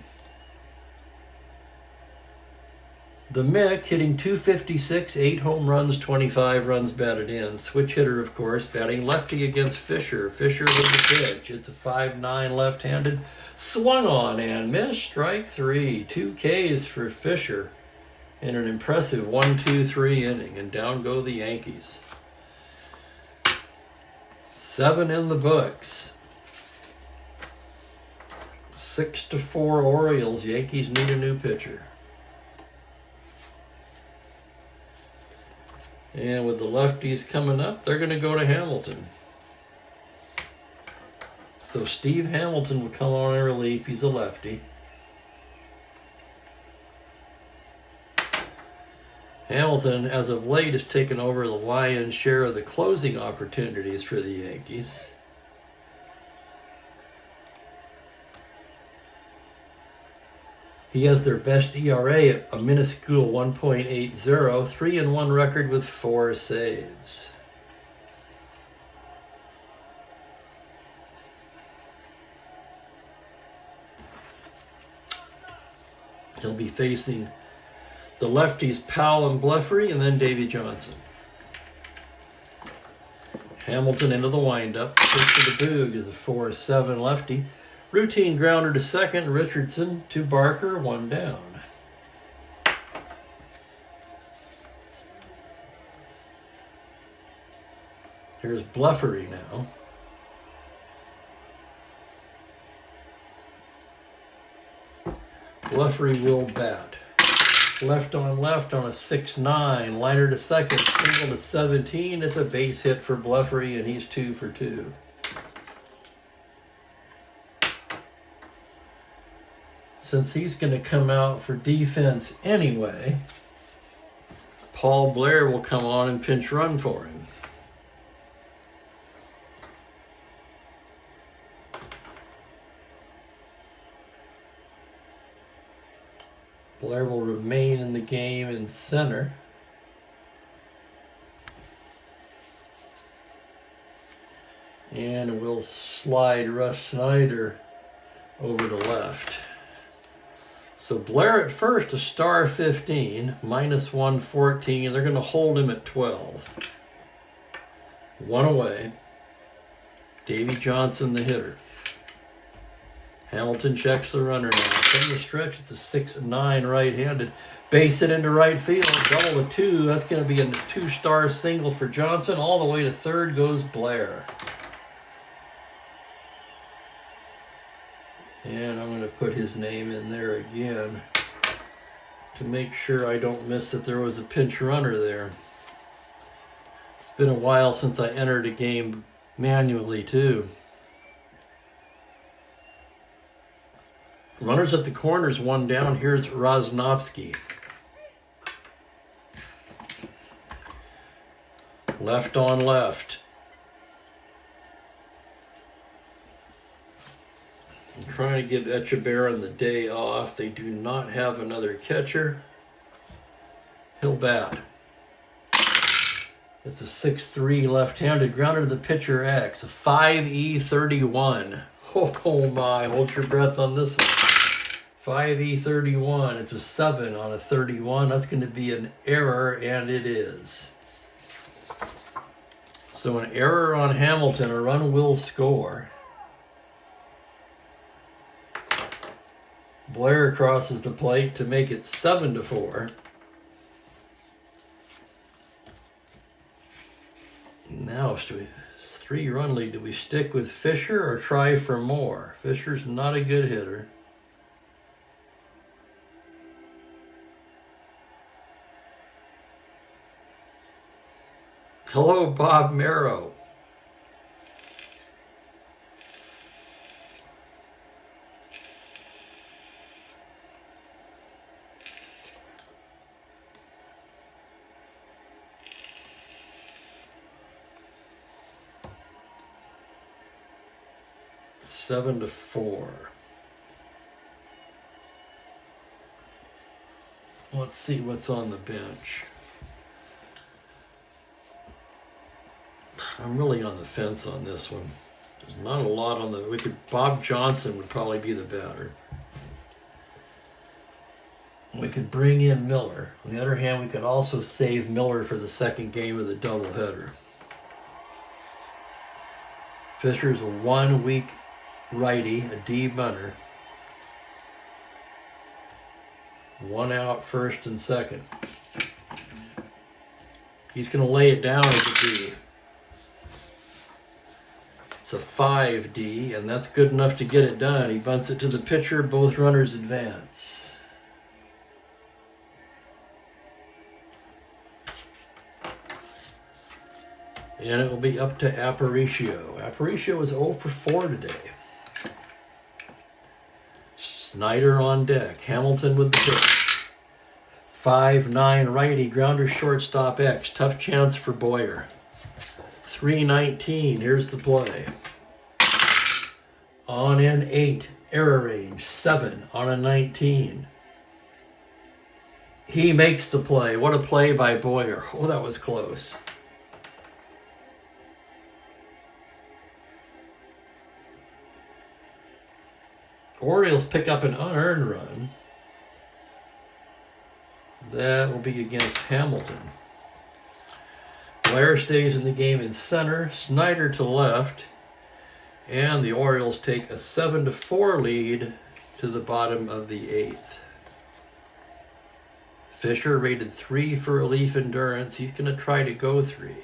The Mick hitting .256, 8 home runs, 25 runs batted in. Switch hitter, of course, batting lefty against Fisher. Fisher with the pitch. It's a 5-9 left-handed. Swung on and missed. Strike 3. 2 Ks for Fisher in an impressive 1-2-3 inning. And down go the Yankees. 7 in the books. 6-4 Orioles. Yankees need a new pitcher. And with the lefties coming up, they're going to go to Hamilton. So Steve Hamilton will come on in relief. He's a lefty. Hamilton, as of late, has taken over the lion's share of the closing opportunities for the Yankees. He has their best ERA, a minuscule 1.80, 3-1 record with 4 saves. He'll be facing the lefties Powell and Blefary, and then Davy Johnson. Hamilton into the windup. Pitch to the Boog is a 4-7 lefty. Routine grounder to second. Richardson to Barker, 1 down. Here's Blefary now. Blefary will bat. Left on a 6-9. Liner to second. Single to 17. It's a base hit for Blefary, and he's 2 for 2. Since he's going to come out for defense anyway, Paul Blair will come on and pinch run for him. Blair will remain in the game in center. And we'll slide Russ Snyder over to left. So Blair at first, a star 15, minus 114. They're going to hold him at 12. 1 away. Davy Johnson, the hitter. Hamilton checks the runner now. From the stretch, it's a 6-9 right-handed. Base it into right field. Double to 2. That's going to be a 2-star single for Johnson. All the way to third goes Blair. And I'm going to put his name in there again to make sure I don't miss that there was a pinch runner there. It's been a while since I entered a game manually, too. Runners at the corners, 1 down. Here's Rosnovsky. Left on left. I'm trying to give Echebarren the day off. They do not have another catcher. He'll bat. It's a 6-3 left-handed grounder to the pitcher X. A 5E31. Oh my, hold your breath on this one. 5E31. It's a 7 on a 31. That's going to be an error, and it is. So an error on Hamilton. A run will score. Blair crosses the plate to make it 7-4. Now, 3-run lead. Do we stick with Fisher or try for more? Fisher's not a good hitter. Hello, Bob Merrow. Seven to 4. Let's see what's on the bench. I'm really on the fence on this one. There's not a lot on the... Bob Johnson would probably be the batter. We could bring in Miller. On the other hand, we could also save Miller for the second game of the doubleheader. Fisher's a 1-week righty, a D bunter. 1 out, first and second. He's going to lay it down as a D. It's a 5D, and that's good enough to get it done. He bunts it to the pitcher. Both runners advance. And it will be up to Aparicio. Aparicio is 0 for 4 today. Snyder on deck. Hamilton with the pitch. 5-9 righty. Grounder shortstop X. Tough chance for Boyer. 3-19. Here's the play. On in 8. Error range 7 on a 19. He makes the play. What a play by Boyer. Oh, that was close. Orioles pick up an unearned run. That will be against Hamilton. Blair stays in the game in center. Snyder to left. And the Orioles take a 7-4 lead to the bottom of the 8th. Fisher rated 3 for relief endurance. He's going to try to go 3.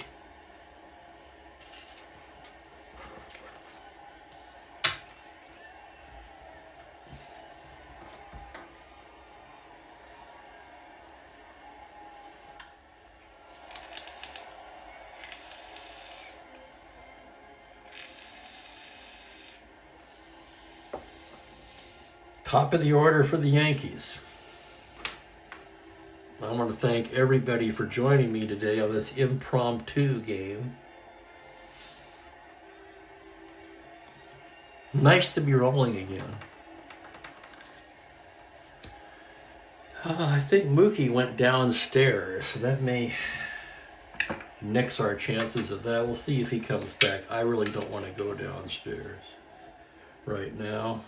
Top of the order for the Yankees. I want to thank everybody for joining me today on this impromptu game. Nice to be rolling again. I think Mookie went downstairs, so that may nix our chances of that. We'll see if he comes back. I really don't want to go downstairs right now.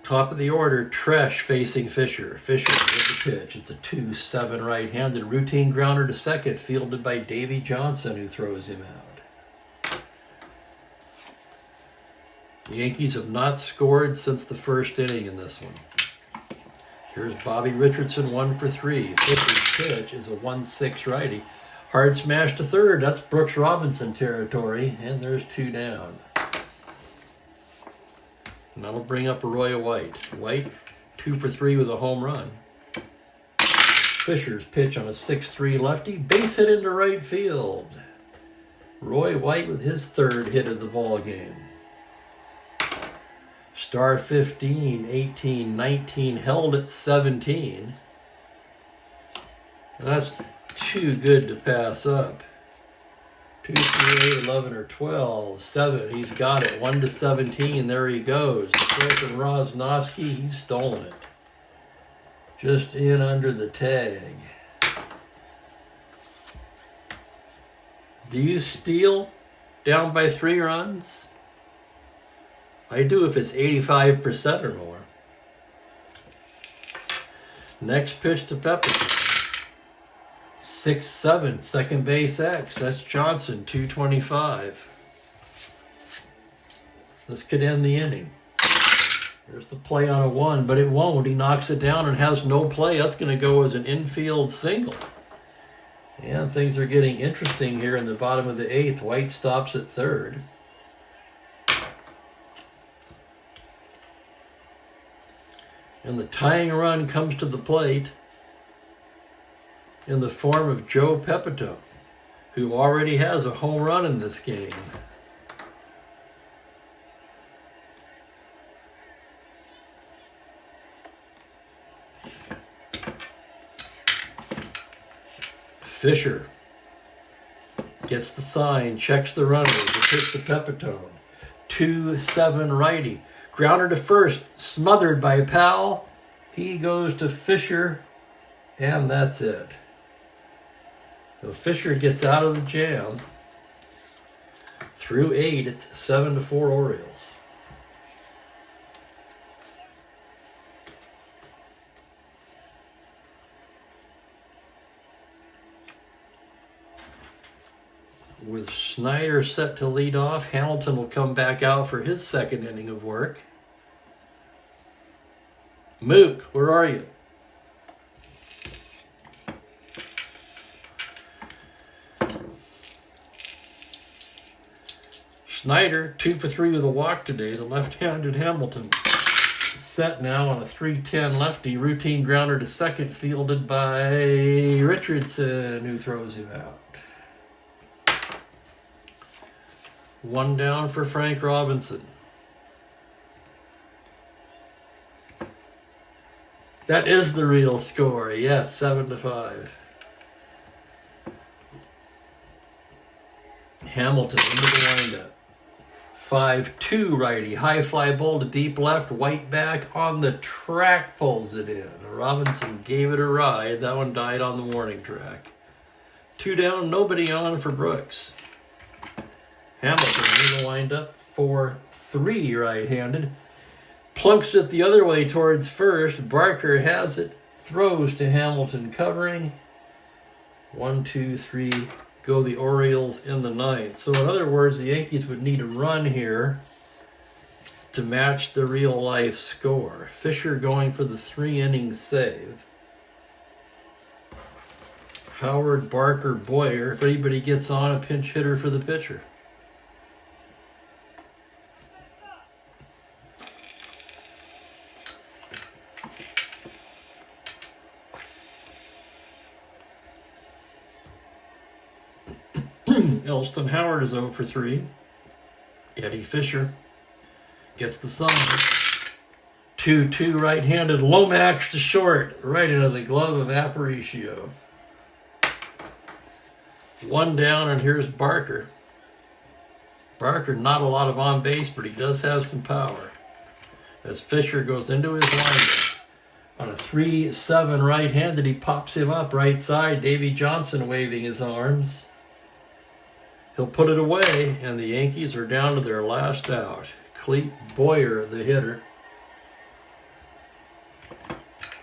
Top of the order, Tresh facing Fisher. Fisher with the pitch. It's a 2-7 right-handed routine grounder to second, fielded by Davy Johnson, who throws him out. The Yankees have not scored since the first inning in this one. Here's Bobby Richardson, 1 for 3. Fisher's pitch is a 1-6 righty. Hard smash to third. That's Brooks Robinson territory, and there's 2 down. And that'll bring up Roy White. White, 2 for 3 with a home run. Fisher's pitch on a 6-3 lefty. Base hit into right field. Roy White with his 3rd hit of the ball game. Star 15, 18, 19, held at 17. And that's too good to pass up. 2, 3, 8, 11, or 12, 7. He's got it. 1 to 17. There he goes. Throw from Rosnowski. He's stolen it. Just in under the tag. Do you steal down by 3 runs? I do if it's 85% or more. Next pitch to Pepperton. 6-7, second base X. That's Johnson, 225. This could end the inning. There's the play on a 1, but it won't. He knocks it down and has no play. That's going to go as an infield single. And things are getting interesting here in the bottom of the 8th. White stops at 3rd. And the tying run comes to the plate in the form of Joe Pepito, who already has a home run in this game. Fisher gets the sign, checks the runners, the pitch to Pepitone. 2-7 righty. Grounder to first, smothered by Powell. He goes to Fisher, and that's it. So Fisher gets out of the jam. Through 8, it's 7-4 Orioles. With Snyder set to lead off, Hamilton will come back out for his 2nd inning of work. Mook, where are you? Snyder, 2 for 3 with a walk today. The left-handed Hamilton set now on a 3-10 lefty. Routine grounder to second, fielded by Richardson, who throws him out. 1 down for Frank Robinson. That is the real score. Yes, 7-5. Hamilton into the windup. 5-2 righty. High fly ball to deep left. White back on the track, pulls it in. Robinson gave it a ride. That one died on the warning track. 2 down, nobody on for Brooks. Hamilton in the windup. 4-3 right-handed. Plunks it the other way towards first. Barker has it. Throws to Hamilton covering. 1, 2, 3. Go the Orioles in the 9th. So in other words, the Yankees would need a run here to match the real-life score. Fisher going for the 3-inning save. Howard, Barker, Boyer. If anybody gets on, a pinch hitter for the pitcher. Elston Howard is 0 for 3. Eddie Fisher gets the sum. 2-2 right-handed. Lomax to short. Right into the glove of Aparicio. 1 down, and here's Barker. Barker, not a lot of on base, but he does have some power. As Fisher goes into his windup. On a 3-7 right-handed, he pops him up right side. Davy Johnson waving his arms. He'll put it away, and the Yankees are down to their last out. Clete Boyer, the hitter.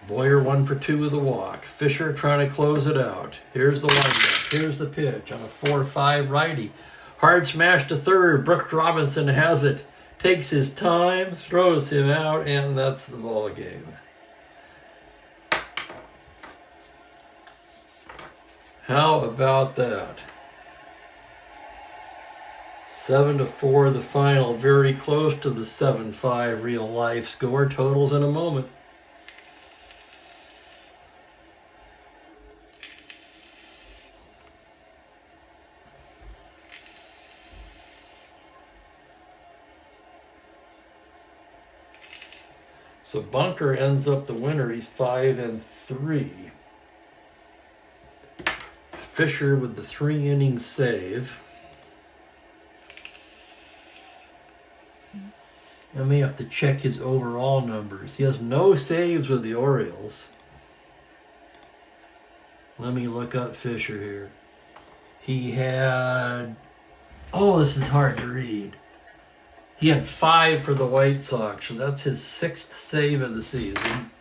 Boyer 1 for 2 with a walk. Fisher trying to close it out. Here's the windup. Here's the pitch on a 4-5 righty. Hard smash to third. Brooks Robinson has it. Takes his time, throws him out, and that's the ball game. How about that? 7-4 the final, very close to the 7-5 real life score. Totals in a moment. So Bunker ends up the winner. He's 5-3. Fisher with the 3-inning save. I may have to check his overall numbers. He has no saves with the Orioles. Let me look up Fisher here. He had... Oh, this is hard to read. He had 5 for the White Sox, so that's his 6th save of the season.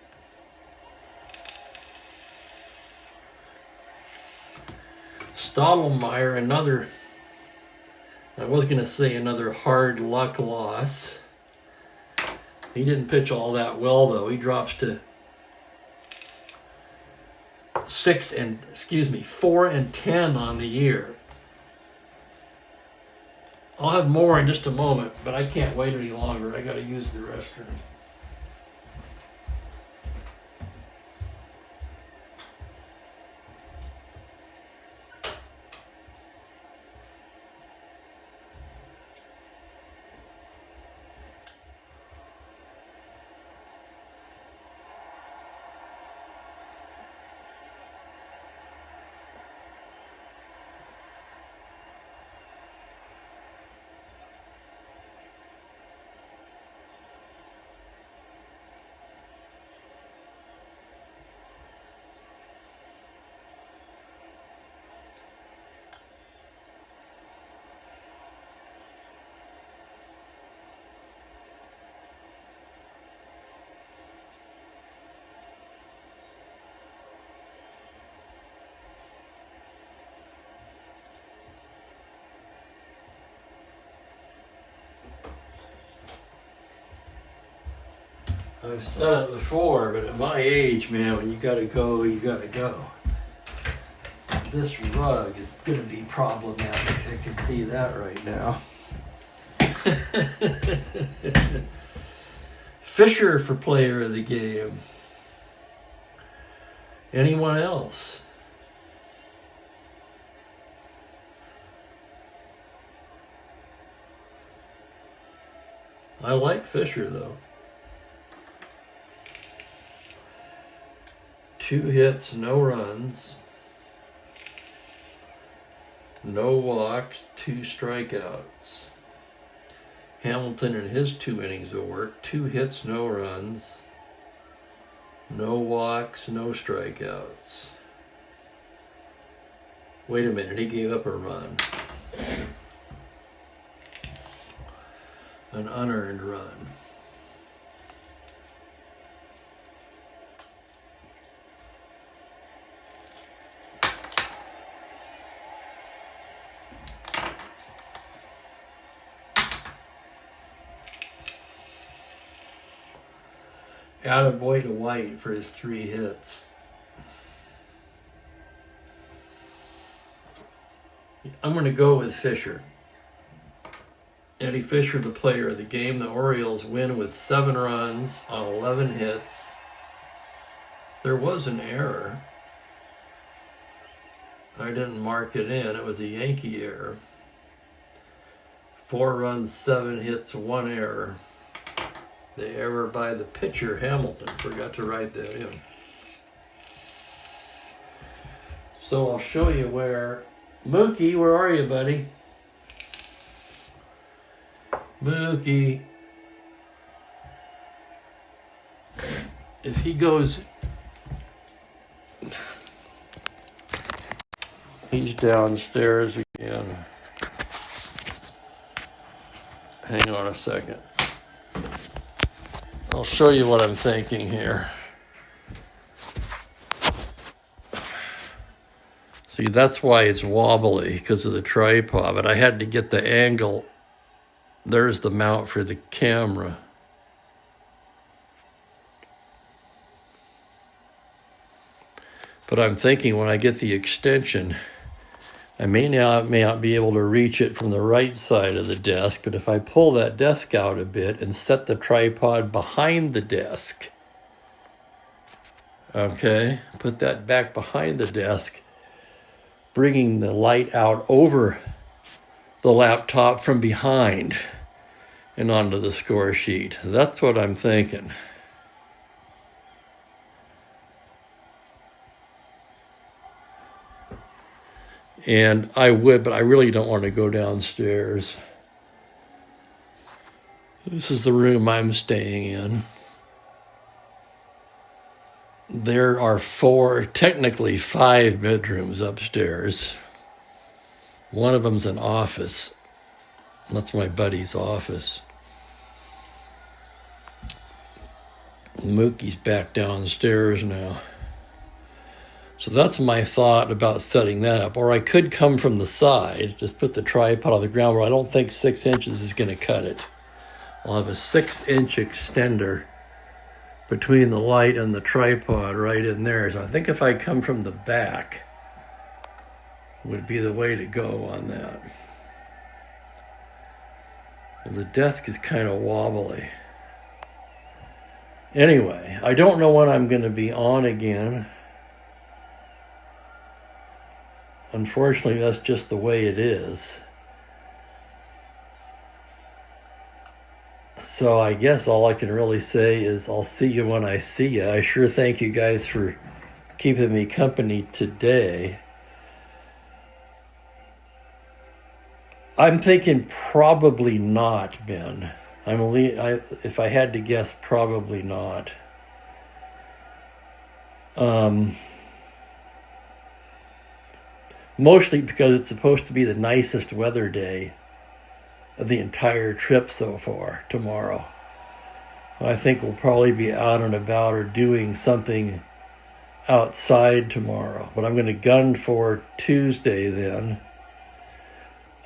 Stottlemyre, another... I was going to say another hard luck loss. He didn't pitch all that well, though. He drops to 4-10 on the year. I'll have more in just a moment, but I can't wait any longer. I got to use the restroom. I've said it before, but at my age, man, when you gotta go, you gotta go. This rug is gonna be problematic. I can see that right now. Fisher for player of the game. Anyone else? I like Fisher, though. 2 hits, no runs. No walks, 2 strikeouts. Hamilton in his 2 innings of work, 2 hits, no runs. No walks, no strikeouts. Wait a minute, he gave up a run. An unearned run. Attaboy to White for his 3 hits. I'm going to go with Fisher. Eddie Fisher, the player of the game. The Orioles win with 7 runs on 11 hits. There was an error. I didn't mark it in. It was a Yankee error. 4 runs, 7 hits, 1 error. The error by the pitcher, Hamilton. Forgot to write that in. So I'll show you where... Mookie, where are you, buddy? Mookie. If he goes... He's downstairs again. Hang on a second. I'll show you what I'm thinking here. See, that's why it's wobbly, because of the tripod, but I had to get the angle. There's the mount for the camera. But I'm thinking when I get the extension, I may not be able to reach it from the right side of the desk, but if I pull that desk out a bit and set the tripod behind the desk, okay, put that back behind the desk, bringing the light out over the laptop from behind and onto the score sheet. That's what I'm thinking. And I would, but I really don't want to go downstairs. This is the room I'm staying in. There are 4, technically 5 bedrooms upstairs. One of them's an office. That's my buddy's office. Mookie's back downstairs now. So that's my thought about setting that up. Or I could come from the side, just put the tripod on the ground where I don't think 6 inches is going to cut it. I'll have a 6-inch extender between the light and the tripod right in there. So I think if I come from the back would be the way to go on that. The desk is kind of wobbly. Anyway, I don't know when I'm going to be on again. Unfortunately, that's just the way it is. So I guess all I can really say is I'll see you when I see you. I sure thank you guys for keeping me company today. I'm thinking probably not, Ben. If I had to guess, probably not. Mostly because it's supposed to be the nicest weather day of the entire trip so far, tomorrow. I think we'll probably be out and about or doing something outside tomorrow. But I'm going to gun for Tuesday then.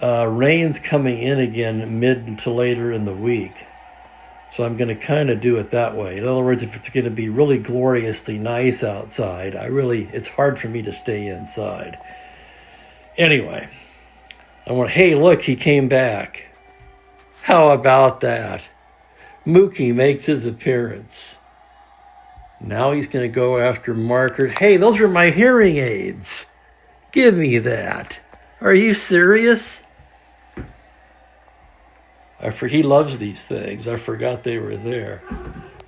Rain's coming in again mid to later in the week. So I'm going to kind of do it that way. In other words, if it's going to be really gloriously nice outside, it's hard for me to stay inside. Anyway, hey, look, he came back. How about that? Mookie makes his appearance. Now he's going to go after markers. Hey, those are my hearing aids. Give me that. Are you serious? He loves these things. I forgot they were there.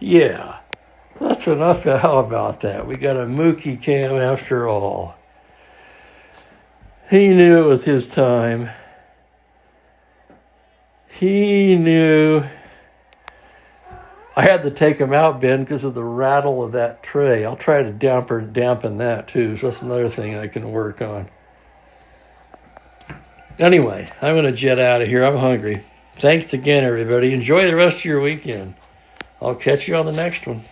Yeah, that's enough. How about that? We got a Mookie cam after all. He knew it was his time. He knew. I had to take him out, Ben, because of the rattle of that tray. I'll try to dampen that, too. So that's another thing I can work on. Anyway, I'm going to jet out of here. I'm hungry. Thanks again, everybody. Enjoy the rest of your weekend. I'll catch you on the next one.